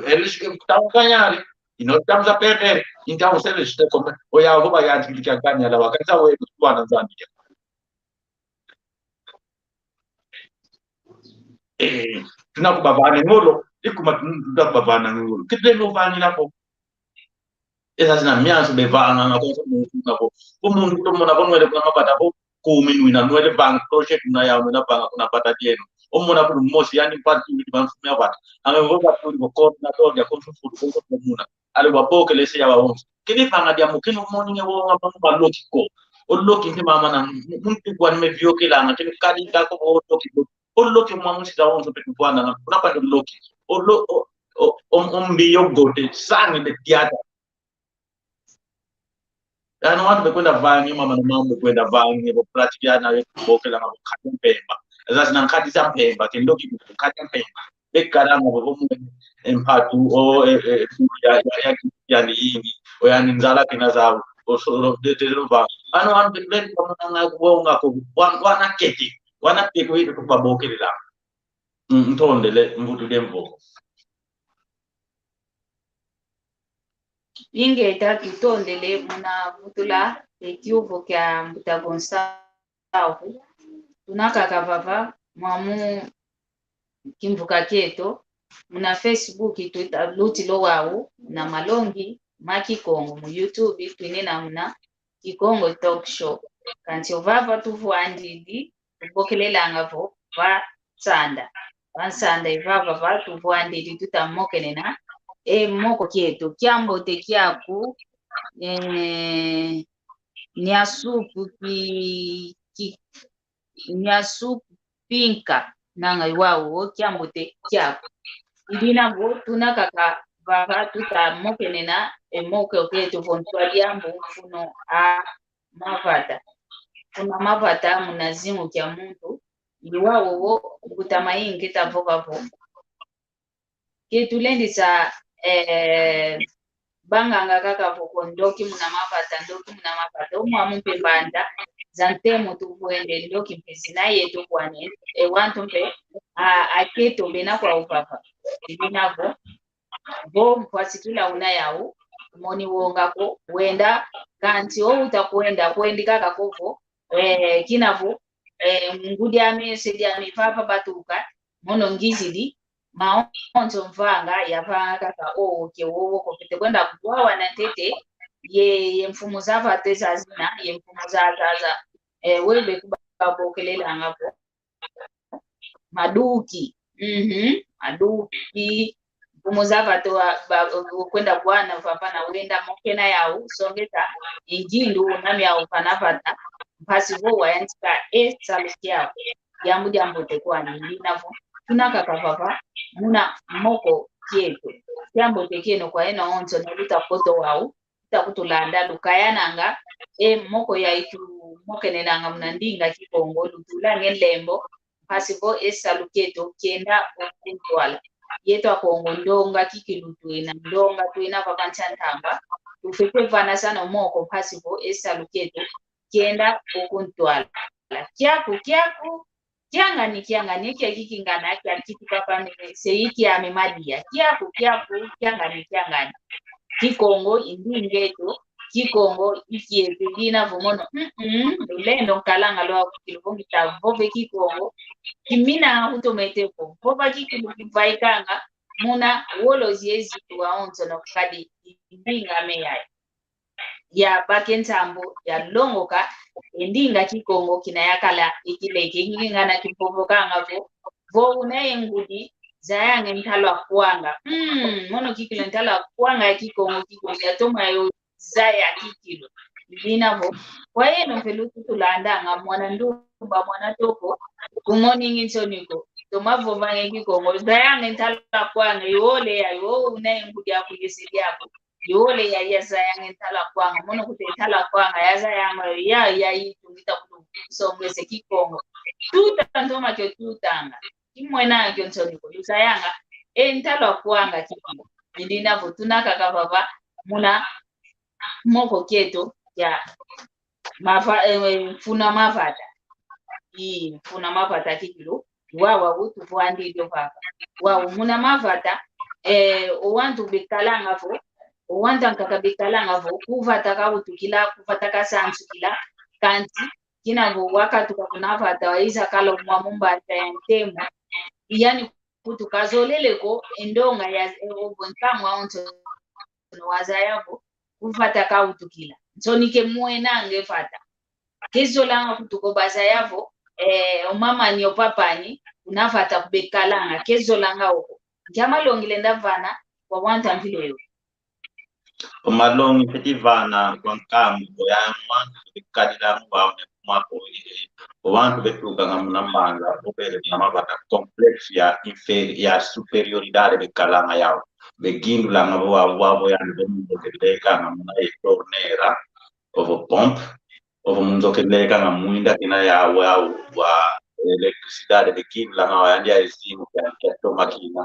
eles que estão a ganhar e nós estamos a perder. Então, se eles estão como olha, vou pagar aquilo que a ganha lá, a casa ou eles vão na Zâmbia. Tu não vai ngolo, e como tu não vai na ngolo, que tu não vai na po. Essas na minha se beva na coisa muito na po. Como um todo mundo na ele na bata po, como inu na ele bank project na ya na bank na bata dinheiro. Omona por mosi yani parti di banfumia wat anga ngoba por coordinator ya consultor ko komuna ale waboke lese ya wawonso kini fanga dia mukino moni ngewo ngapa ba lokiko o loki ndi mama na muntu kwa nimevyo kila anga kini kadi ndako o loki o loki mwa musi da wonso petu bwana na unapa ndo loki o mbiyo gote sangi de tiata ano watu bekwenda vangi mama na mambo kwenda vangi bo pratikiana boke la ngabo pemba Zas nang kadi sampai batin logi kadi sampai bekarang mau empatu ya ini yang ninjala kinazau solo de lupa anu ben ngaku wana keki itu baboke lah ntondele mbutu dembo ingeta tutondele muna mutula ekiuvo kya Mbuta Gonçalves tunakaka vava mwamu kimvuka keto muna Facebook Twitter lutilo wao na malongi makikongo mu YouTube twine namuna Kikongo Talk Show kanti ovava tuvuandidi tubokelelanga vo va tsanda vansanda ivava va tuvuandidi tutamokenena moko keto kyambo te kyaku nyasupu nyasupu pinka nanga iwawo kyambo te kyaku ibina vo tunakaka vava tutamokenena moko keto vontwaliambo mfuno a mavata kuna mavata munazimu kya muntu iwawo wo kutamaingi tavokavo ketulendisa banganga kaka voko ndoki muna mavata umwa mpembanda zantemo tuvuende ndoki mpesina yetu kwane wantu mpe aketo bena kwa upapa ibinavo vo mpwasitula unayau moni wongako wenda kanti utakwenda kuendika kakovo kinavo ngudi amesedi amepapa batuka mono ngizidi maonzo mvanga yapanga kaka ke wowo kopete kwenda kuwawa na tete ye mfumo zava teza zina ye mfumo zaza webe kubabokelela ngapo maduki maduki mfumo zava to kwenda bwana vapana wenda mokena yao songeta injindu nami yao panapata mpasi vo wayantika salukia yambu jambo tekwani linavo tunakaka vava muna moko kieto jambo tekeno kwa ena onzo na luta foto wao takutulanda lukayananga moko ya itu mokenenanga mnandinga Kikongo lutula ngelembo pasivo saluketo kienda okuntwala yeto akongo ndonga kikilutuina ndonga tuina vakanchantamba tufike vana sana moko pasivo saluketo kienda okuntwala kyaku kyangani kya kikingana kya kitipapane seiki amemadia kyaku kyangani Kikongo indingeto Kikongo ikietelina vomono lendo kalanga lo kilivongita vove Kikongo kimina hutometeko vova kikivaikanga muna wolo ziezi waonzo no kadi indinga meyai ya bakentambo ya longoka indinga Kikongo kinayakala ikileke ngingana kipopokanga vo unaye ngudi zayange ntalo akwanga mono kikilo ntalo akwanga ya Kikongo ya toma yo zaya kikilo binavo kwa yeno mpelutu tulandanga mwana ndumba mwana toko kumoni ngisoniko tomavo vange Kikongo zayange ntalo akwanga yole ya yo unaye ngudi ya kuyesidi yako yole ya zayange ntalo akwanga mono kute ntalo akwanga ya zayange ya itungita kusongese Kikongo tutandoma kyo tutanga kimwena kyo nsoniko lusayanga ntalo akwanga Kikongo ndinavo tunakaka vava muna moko keto ya mfuna mavata mfuna mavata kikilo wawa wutu fuandi dio papa wawa muna mavata owantu bekalanga vo owanta nkaka bekalanga vo kuvata kautukila kuvata kasansu kila kanti kinavo wakati kakunavata waiza kala mwamumbata ya ntemo yani kutukazoleleko endonga ya obonkamwa onto wazayavo kuvata kautukila nsonike muenange fata kezo langa kutuko baza yavo omama ni opapani unafata kubekalanga kezo langa huko njamalongile ndavana kwa wanta mvileo omalongi petivana kwankamu boyamwa bikadila mwaone mwako abantu betuka ngamnambanga obere namabata complex ya superioridade bekalanga yao begindula ngabo wabo yani bemukeleka ngamuna tornera ovo pomp ovo munzokeleka ngamuinda kina ya wa electricidade begindula ngawa yandia esimu ya to makina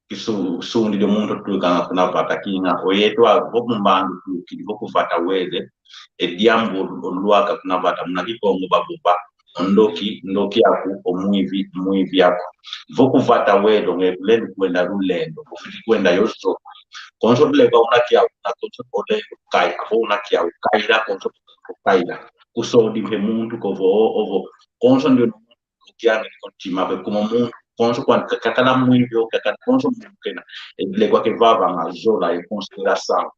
kisu sundi de mundo tuka kunapata kinga oyetwa bokumbandu tuki bokufata weze ediambo olwaka kunapata muna Kikongo babuba ndoki yako omwivi yako vokuvata wedo ngeblend kwenda rulendo ufiki kwenda yoso konso leka unakia na konso ole kai una kia ukaira konso kaida kusodi mpe muntu ovo konso ndio kiani kontima be como muntu konso quando kakala muito kakala konso mukena ele kwa ke vava mazola e consideração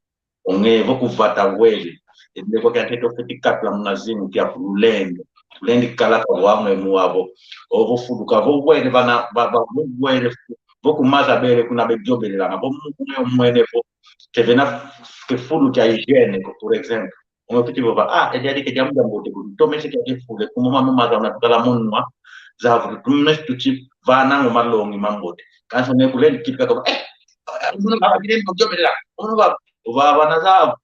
ongevo kuvata wele ele kwa ke ateto fetikatla mnazini kia pulendo lendi kala kwa wangu muabo ovo fuduka vo wele bana wele voku maza bele kuna bejobele la bo mwene vo que vena que fulu que higiene por exemplo o que tipo e jadi que jamu jambo te tome se que fulu como mama maza na kala munwa zavu tumne tuchi vana ngo malongi mambote kanso ne kulendi kitka ko uno ba bile ngo jobele la uno ba bana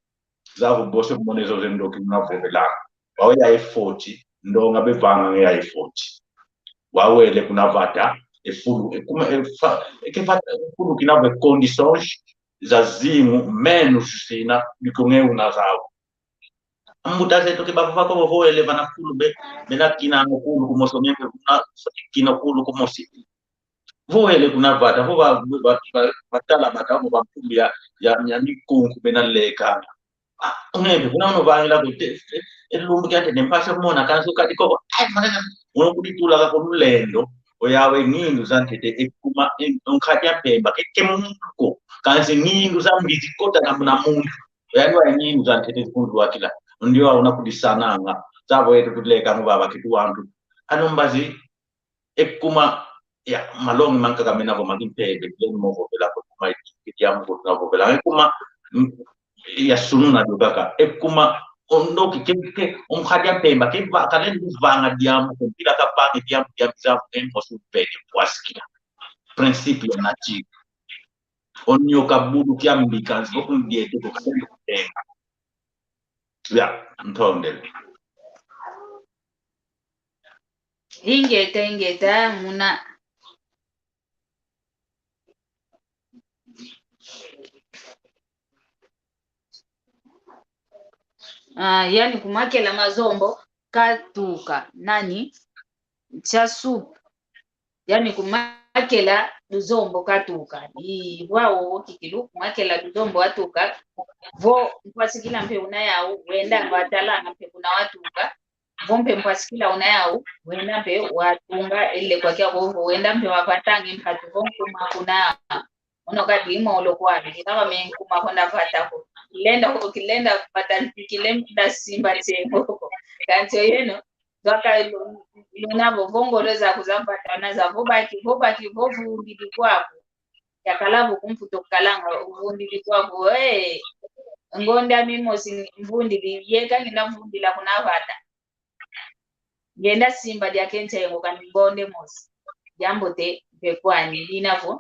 zavu bose monezo zendo kinna vovela wa ya e40 ndo ngabe vanga ya e40 wawele kuna vata efulu que fulu kinave condições zazimu menos sina bikonge unazao amuta zetu ke baba ko vo eleva na fulu be na kina ngokulu kumoso nyembe kuna kina kulu kumosi vo ele kuna vata vo batala bata vo bampulia ya mikungu bena leka ngebe kuna no vangela ko elumbu kya tene mpasha mona kanso kadiko mana uno kuditula ka kulendo oyawe nindu zantete ekuma onkhatia pemba kekemuko kansi nindu zambiti kota na muntu yani wa nindu zantete kundu wakila ndio unakudisananga zabo yetu tuleka ngubaba kitu wantu anombazi ekuma ya malongi manka kamena ko makimpebe lemo vovela ko mai kitiamu ko na vovela ekuma ya sununa dukaka ekuma ondo ke onkhatia pemba ke kalen vanga diamu ko bila kapake diamu za emposu pede waskila princípio nativo onyo kabudu kiambika zokundie to kasendo kutenga ya ntonde ingeta muna yani kumakela mazombo katuka nani cha supu yani kumakela duzombo katuka wao kikilu kumakela duzombo atuka vo mpasikila mpe unayau wenda ngatalanga mpe kuna watuka vompe mpasikila unayau wenda mpe watunga ile kwa kia vo wenda mpe wapatange mpatu vonkuma kuna onokati imolo kwabi kama menkuma honda vatako kilenda patan kilenda simba tsengo kanto yeno doka lunavo vongoleza kuzapatana za vobaki vovundili kwako yakalavu kumfuto kalanga uvundili kwako ngonda mimosi mvundili yeka ngina mvundila kunavata ngenda simba dia kentengo kanibonde mosi jambo te bekwani linavo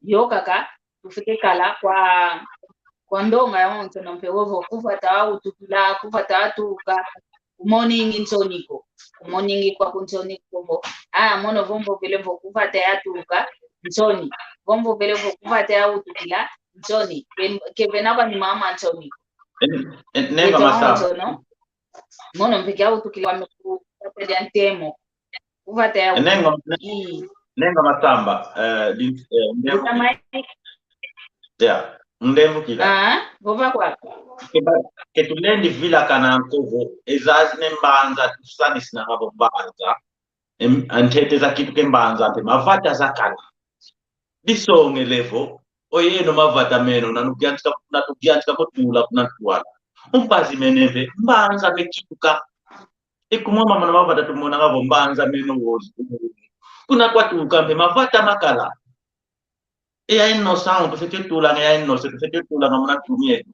yokaka tufike kala kwa ndonga ya mtu nompe wovo kufata au tukila kufata atuka morning insoniko morning kwa kunsoniko bo mono vombo belevo kufata ya atuka nsoni vombo belevo kufata ya utukila nsoni kevenaba ni mama nsoni nenga masaba no mono mpeke au tukila wamekufata ya ntemo kufata ya nenga masamba ya ndembo kila vova kwa ke tulendi vila kana nkovo ezazi nembanza tusani sina habo mbanza antete za kitu kembanza ante mavata za kala disonge levo oyeno mavata meno natukiantika kotula kunatuwala umpazi meneve mbanza mekituka ikumoma mana mavata tumona habo mbanza meno wozi kuna kwatuka mpe mavata makala ya innocent tufike tula ya innocent tufike tula ngamuna tumie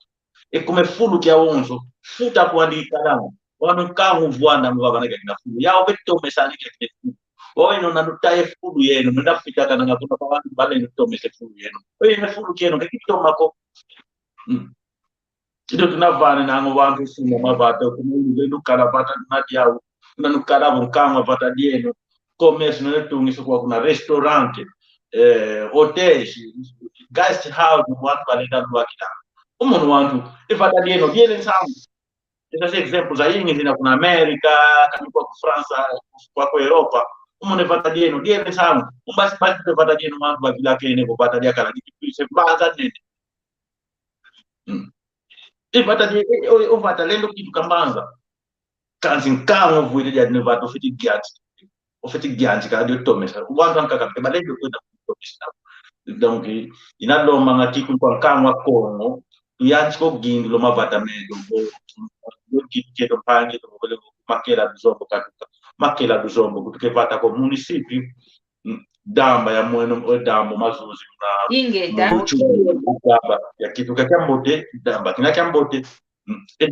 ekume fulu kya wonzo futa kuandika langu wanu kangu vuanda mbaba nake na fulu ya obeto mesani ke fulu oino na nutaye fulu yenu nda fita kana ngakuna kwa wanu bale nitome se fulu yenu oino fulu keno ngikitoma ko Ido tunavana na ngo wantu sumo mabata kumuli nukala bata nadia na nukala bunkama bata dieno commerce no tungiso kwa kuna restaurant hotels guest house watu balenda lwakita umuntu wantu ifata dieno diene sangu esa example za yingi zina kuna America kwa France kwa Europa umuntu ifata diene sangu umbasi basi ifata dieno wantu bakila kene kupata dia kala kipise baza nene Ivata de ovata lendo kitu kambanga. Kanzi nkango vuile dia nevato fiti giati. O fiti gianti ka de tomesa. Wanga nkaka pe balendo kwenda kutomesa. Donc ina lo manga tiku kwa nkango kongo. Yanchi ko gindi lo mavata medo. Lo kitu kedo pangi to vole makela duzombo katuka. Makela duzombo kutuke vata ko município damba ya mweno dambo mazuzi na ingeta damba ya kitu kakambote damba kina kambote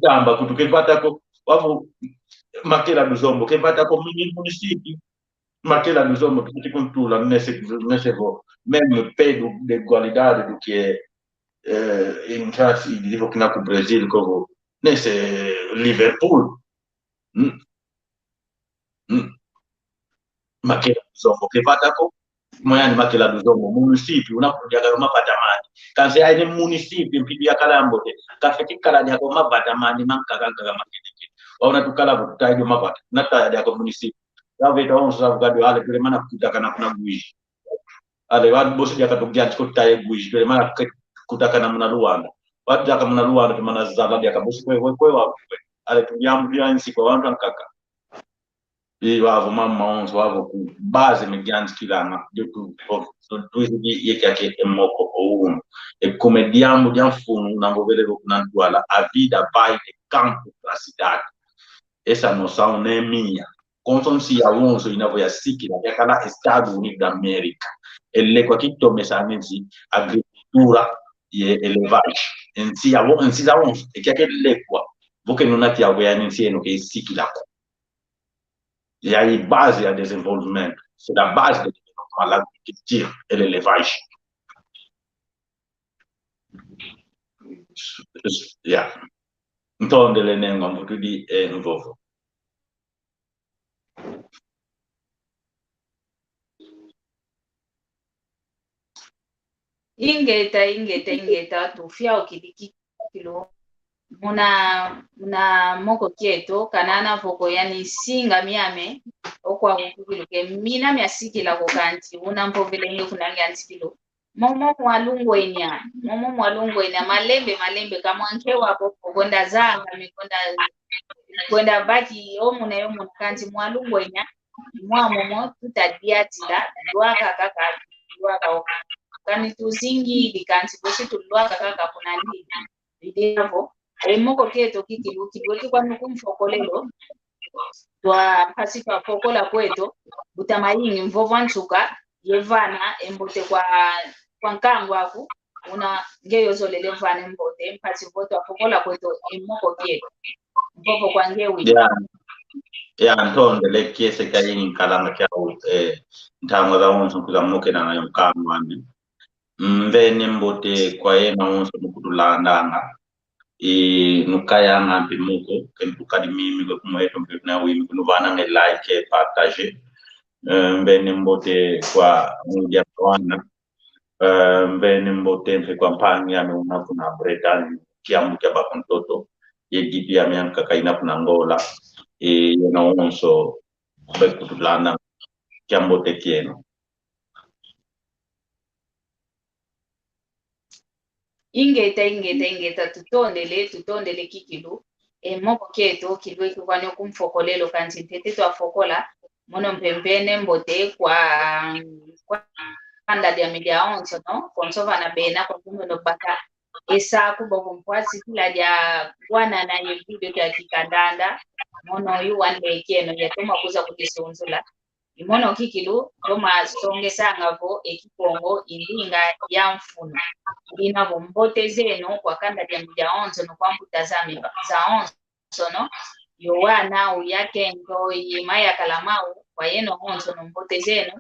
damba kutuke vata ko wavu makela duzombo ke vata ko mini município makela duzombo que contula nesse vo mesmo pedo de igualdade do que em classe de nível que na com o Brasil como nesse Liverpool makela duzombo ke vata ko moyani makela duzombo município unakuja kama mapatamani kanse aine município mpidi ya kalambote kafeti kala ya kama mapatamani mankaka kama kidiki waona tukala butaje mapata nata ya kama município David onso avugado ale pele mana kutaka na kuna guishi ale wadu bosi ya katugia chikotaye guishi pele mana kutaka na muna Luanda watu jaka muna Luanda pele mana zala ya kabosi kwe wa ale tunyamu ya nsi kwa watu nkaka e wavo mama onso wavo ku base mediante kilanga do tuizi yeke yake emoko ou e come diamo di anfuno una movele kuna duala a vida vai de campo pra cidade essa noção não é minha Conson Alonso inavyoya siki na yakala Estados Unidos da América ele kwa kitu mesanenzi agricultura e elevage ensi Alonso e que aquele lekwa porque não na tia goiânia ensi no que siki lá e aí base a desenvolvimento c'est la base de l'agriculture et l'élevage yeah então ele nem um pouco de novo ingeta tufia ukidikilo muna moko kieto kanana voko yani singa miame okwa kukilo ke mina miasikila kokanti una mpovele nyo kunangi antikilo momo mwalungu enya malembe kama ankewa hapo konda zanga mikonda baki omu na yomu kanti mwalungu enya mwamomo tutadiatila lwaka kaka lwaka kani tuzingi dikanti bosi tulwaka kaka kuna nini bidavo moko keto kikilu kwa nukumfokolelo twa pasipa fokola kweto butamayingi mvovanchuka yevana embote kwa nkangu aku una ngeyo zolele vana mbote mpasi voto fokola kweto moko keto mvovo kwa ngewi ya ntonde le kiese kayini kalanga kyao ntango za onso kula moke na nayo mkangu andi mvene mbote kwa yena onso mukutulanda nukaya ngampi muko kentukadi mimi ko kumweto na wimi kunuvana nge like partage mbene mbote kwa mudia kwana mbene mbote mfe kwa mpangi ya meuna kuna Bretani kiamu kia bakontoto yegiti ya mianka kaina kuna Ngola yena onso bekutulanda kiambote kieno ingeta tutondele kikilu moko keto kilwe kwanyo kumfokolelo kanti tete twafokola mono mpembene mbote kwa kanda dia media onso no konsova na bena kwa kumbe no baka esa kubo kumpwasi kila dia wana na yebibe kwa kikandanda mono yu wande kieno ya toma kuza kudisonzula imono kikilu toma songe sangavo ekipongo indinga ya mfuno ina bombote zeno kwa kanda dia media onso no kwa mutazame za onso no yowana uyake ngo yimaya kalamau kwa yeno onso no mbote zeno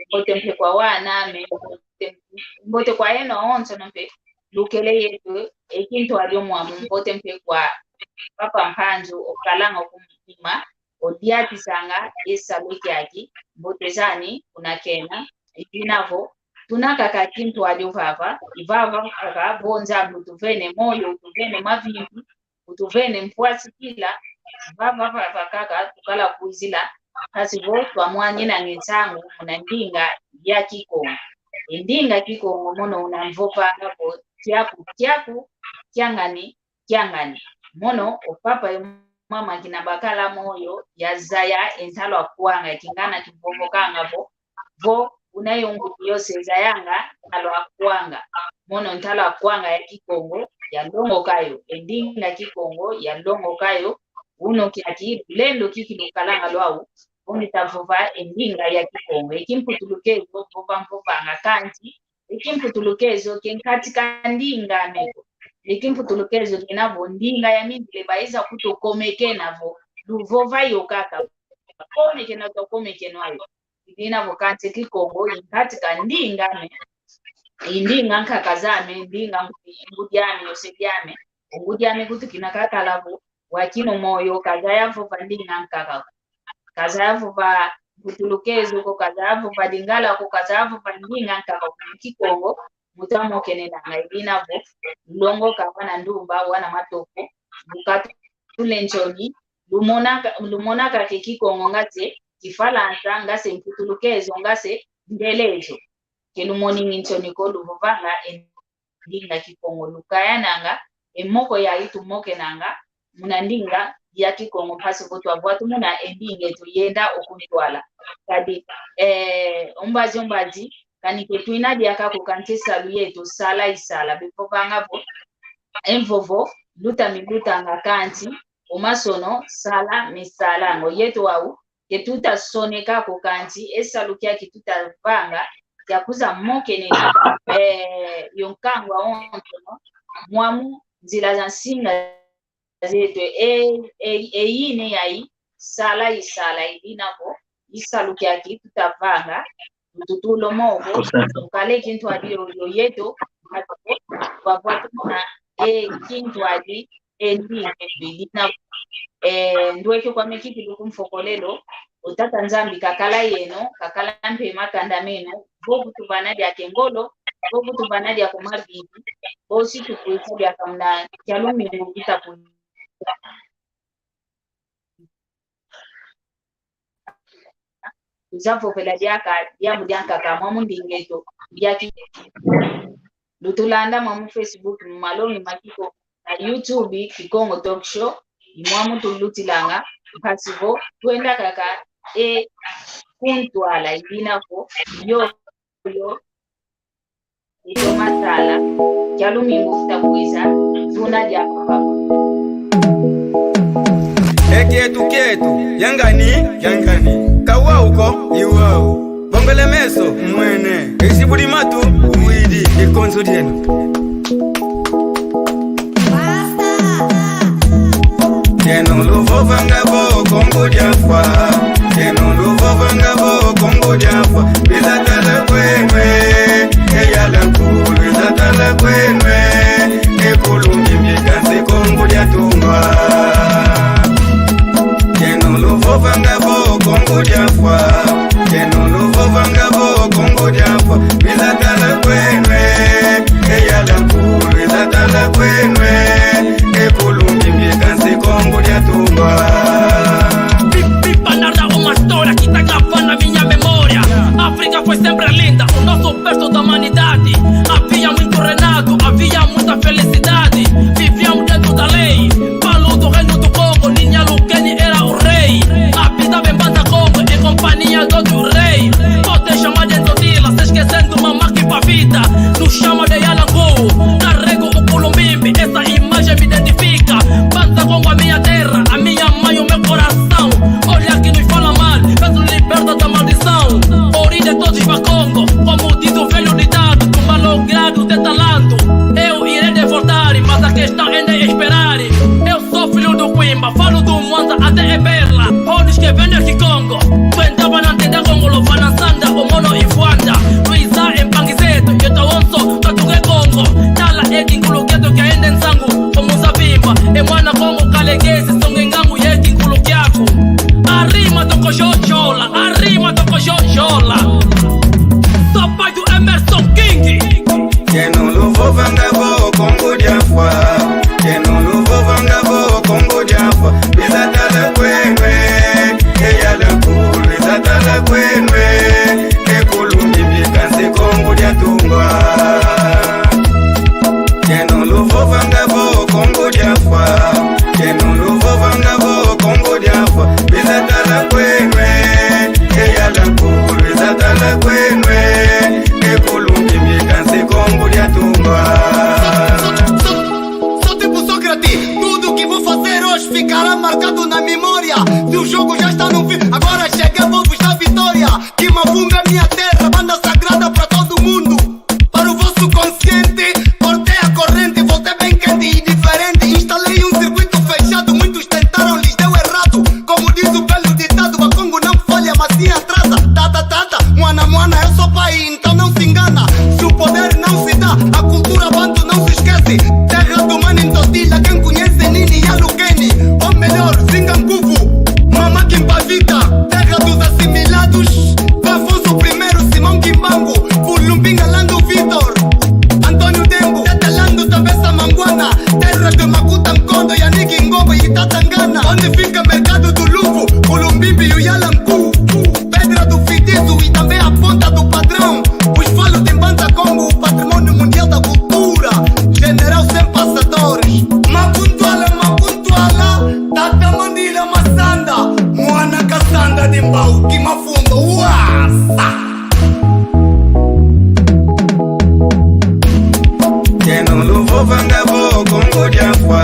mbote mpe kwa wana mbote kwa yeno onso no mpe lukele yetu ekinto aliomu mbote mpe kwa papa mpanju okalanga kumima odiati sanga esa lokiaki mbote zani unakena inavo tunaka kakinto aliovava ivava kaka bonza mtuvene moyo utuvene mavimbi utuvene mpwasi kila vava kaka tukala kuizila kasi votu amwanye na ngensangu muna ndinga ya Kikongo ndinga Kikongo mono unamvopa hapo tiaku kyangani kiangani mono opapa mama kinabakala moyo ya zaya entalo akwanga kingana kibomo kangavo vo unayongu yose zayanga alo akwanga mono entalo akwanga ya kikongo ya longo kayo endinga kikongo ya longo kayo uno kiaki lendo kikilukalanga lwau unitavova endinga ya kikongo ekimputulukezo vovanga kanti ekimputulukezo kenkatika ndinga meko ekimputulukezo kinavo ndinga ya mindile baiza kutokomeke navo luvova yokaka komeke na tokomeke nwayo inavo kanti kikongo inkatika ndinga me indinga nkakazame ndinga ngudyame yosegyame ngudyame kuti kinakaka lavo wakino moyo kazayavo vandinga nkaka kazayavo va kutulukezo ko kazayavo vadingala ko kazayavo vandinga nkaka kikongo mutamo kenena ngaibinavo longo kapana ndumba wana matoko bukatu tulenchoni lumonaka kikongo ngate kifalansa ngase mkutulukezo ngase ndelezo kelumoni nginchoni ko luvanga endinga kikongo lukayananga emoko ya itu moke nanga munandinga ya kikongo pasi kutu abwatu muna endinge tuyenda okuntwala kadi ombazi kanike tuinadi akako kantesa luyeto sala isala bipopangabo envovo luta miluta ngakanti omasono sala misala ngo yeto au ketuta soneka ko kanti esalukia kituta vanga yakuza mokene yonkangwa onto mwamu zila za singa zetu eyine yai sala isala ibinako isalukia kituta vanga tutulo mogo ukale kintu adio yoyeto wapatu na kintu adi endi bidina ndweke kwa mekiti lukumfokolelo utata nzambi kakala yeno kakala mpe makanda meno bobu tubanadi ya kengolo bobu tubanadi ya kumarbidi bosi tukuitabi ya kamna kialumi mbita ku uzafo pela diaka ya mudianka kama mundingeto yaki lutulanda mamu Facebook malongi makiko na YouTube Kikongo Talk Show imwamu tulutilanga pasivo twenda kaka kuntwala ibinako yo ito masala kyalumi ngufuta kuiza zuna dia papa Ketu yangani kawa uko iwao bongele meso mwene isibuli matu uwidi ikonzo dieno Keno luvovanga bo kongo diafwa Keno luvovanga bo kongo diafwa Bizatala kwenwe eyala kulu bizatala kwenwe Ekulungi mikansi kongo diatumba Keno luvovanga bo kongo diafwa Keno luvovanga bo kongo diafwa Bizatala kwenwe eyala kulu bizatala kwenwe Ekulungi mikansi kongo diatumba Pipa uma história que tá gravando na minha memória. África foi sempre linda, o nosso berço da humanidade. Havia muito reinado, havia muita felicidade. Vivíamos dentro da lei. Paulo do reino do Congo, Ninha Lukeni era o rei. Habitava em Banda Congo, em companhia do outro rei. Pode chamar de Ndodila, se esquecendo uma máquina pra vida. Nos chama de Yalangu, carrego o Culumbimbi, essa imagem me identifica. Banda Congo, a minha terra, a minha mãe, o meu coração. Olha que nos fala mal, peço liberta da maldição. Origem de todos para Congo, como diz o velho ditado, com malogrado de talento. Eu irei devoltar, mas a questão ainda é esperar. Eu sou filho do Quimba, falo do Mwanza até Eberla. Olhos que vendem aqui Congo, tu entrava na tenda Congo, Lovana Sanda, o Mono e Fuanda. Luísa em Panguizeto, eu tô onso, Tatuque Congo. Tala Ekin Kuluketo que ainda em Sango, como Zabimba. E Mwana Congo, Kaleguese, Songengango e Ekin Kulukiako. Arrima do cojojola, arrima do cojojola. casa, tata, mwana, eu sou pai, então não se engana. Se o poder não se dá, a cultura banto não se esquece. Terra do mano em Totila, quem conhece Nini e Alukeni. Ou melhor, Zinganguvu, Mama Kimpavita. Terra dos assimilados, Afonso I, Simão Kimbangu, Pulumbinga, Lando Vitor, Antônio Dembo, Tetelando, Tabessa Manguana. Terra de Makuta Nkondo, Yannick Ngoma e Tatangana. Onde fica mercado do Luvo, Columbimbi e o Yalampu. Pedra do Fidizo e também a ponta do Padrão. Os falos de Mbanza Congo, o patrimônio mundial da cultura. General sem passadores. Mapuntuala, Tata Mandila Massanda. Moana Cassanda de Mbau, que mafundo, uasa. Que no luvo vangavo Congo Jaffa,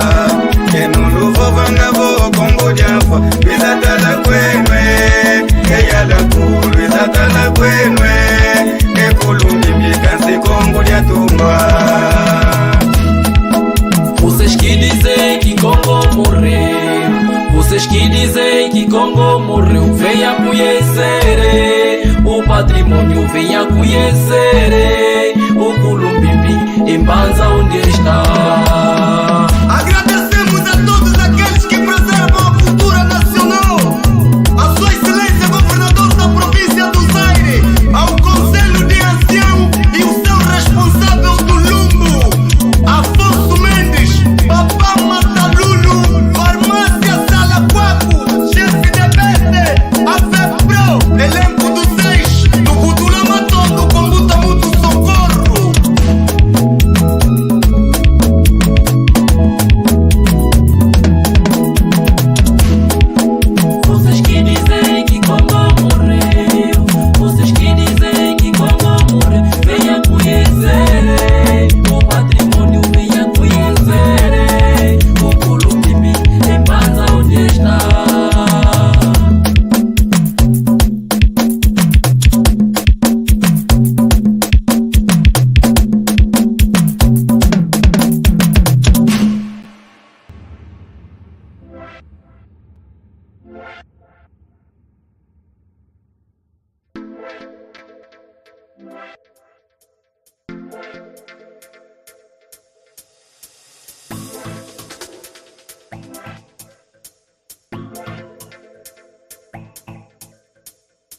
que no luvo vangavo Congo Jaffa. Visata la kwenwe, ella la kuru. Visata la kwenwe, e Columbia kansi Congo dia tumba. Vocês que dizem que Congo morreu, vocês que dizem que Congo morreu, venha conhecer o patrimônio, venha conhecer o Columbimbi em Mbanza onde está.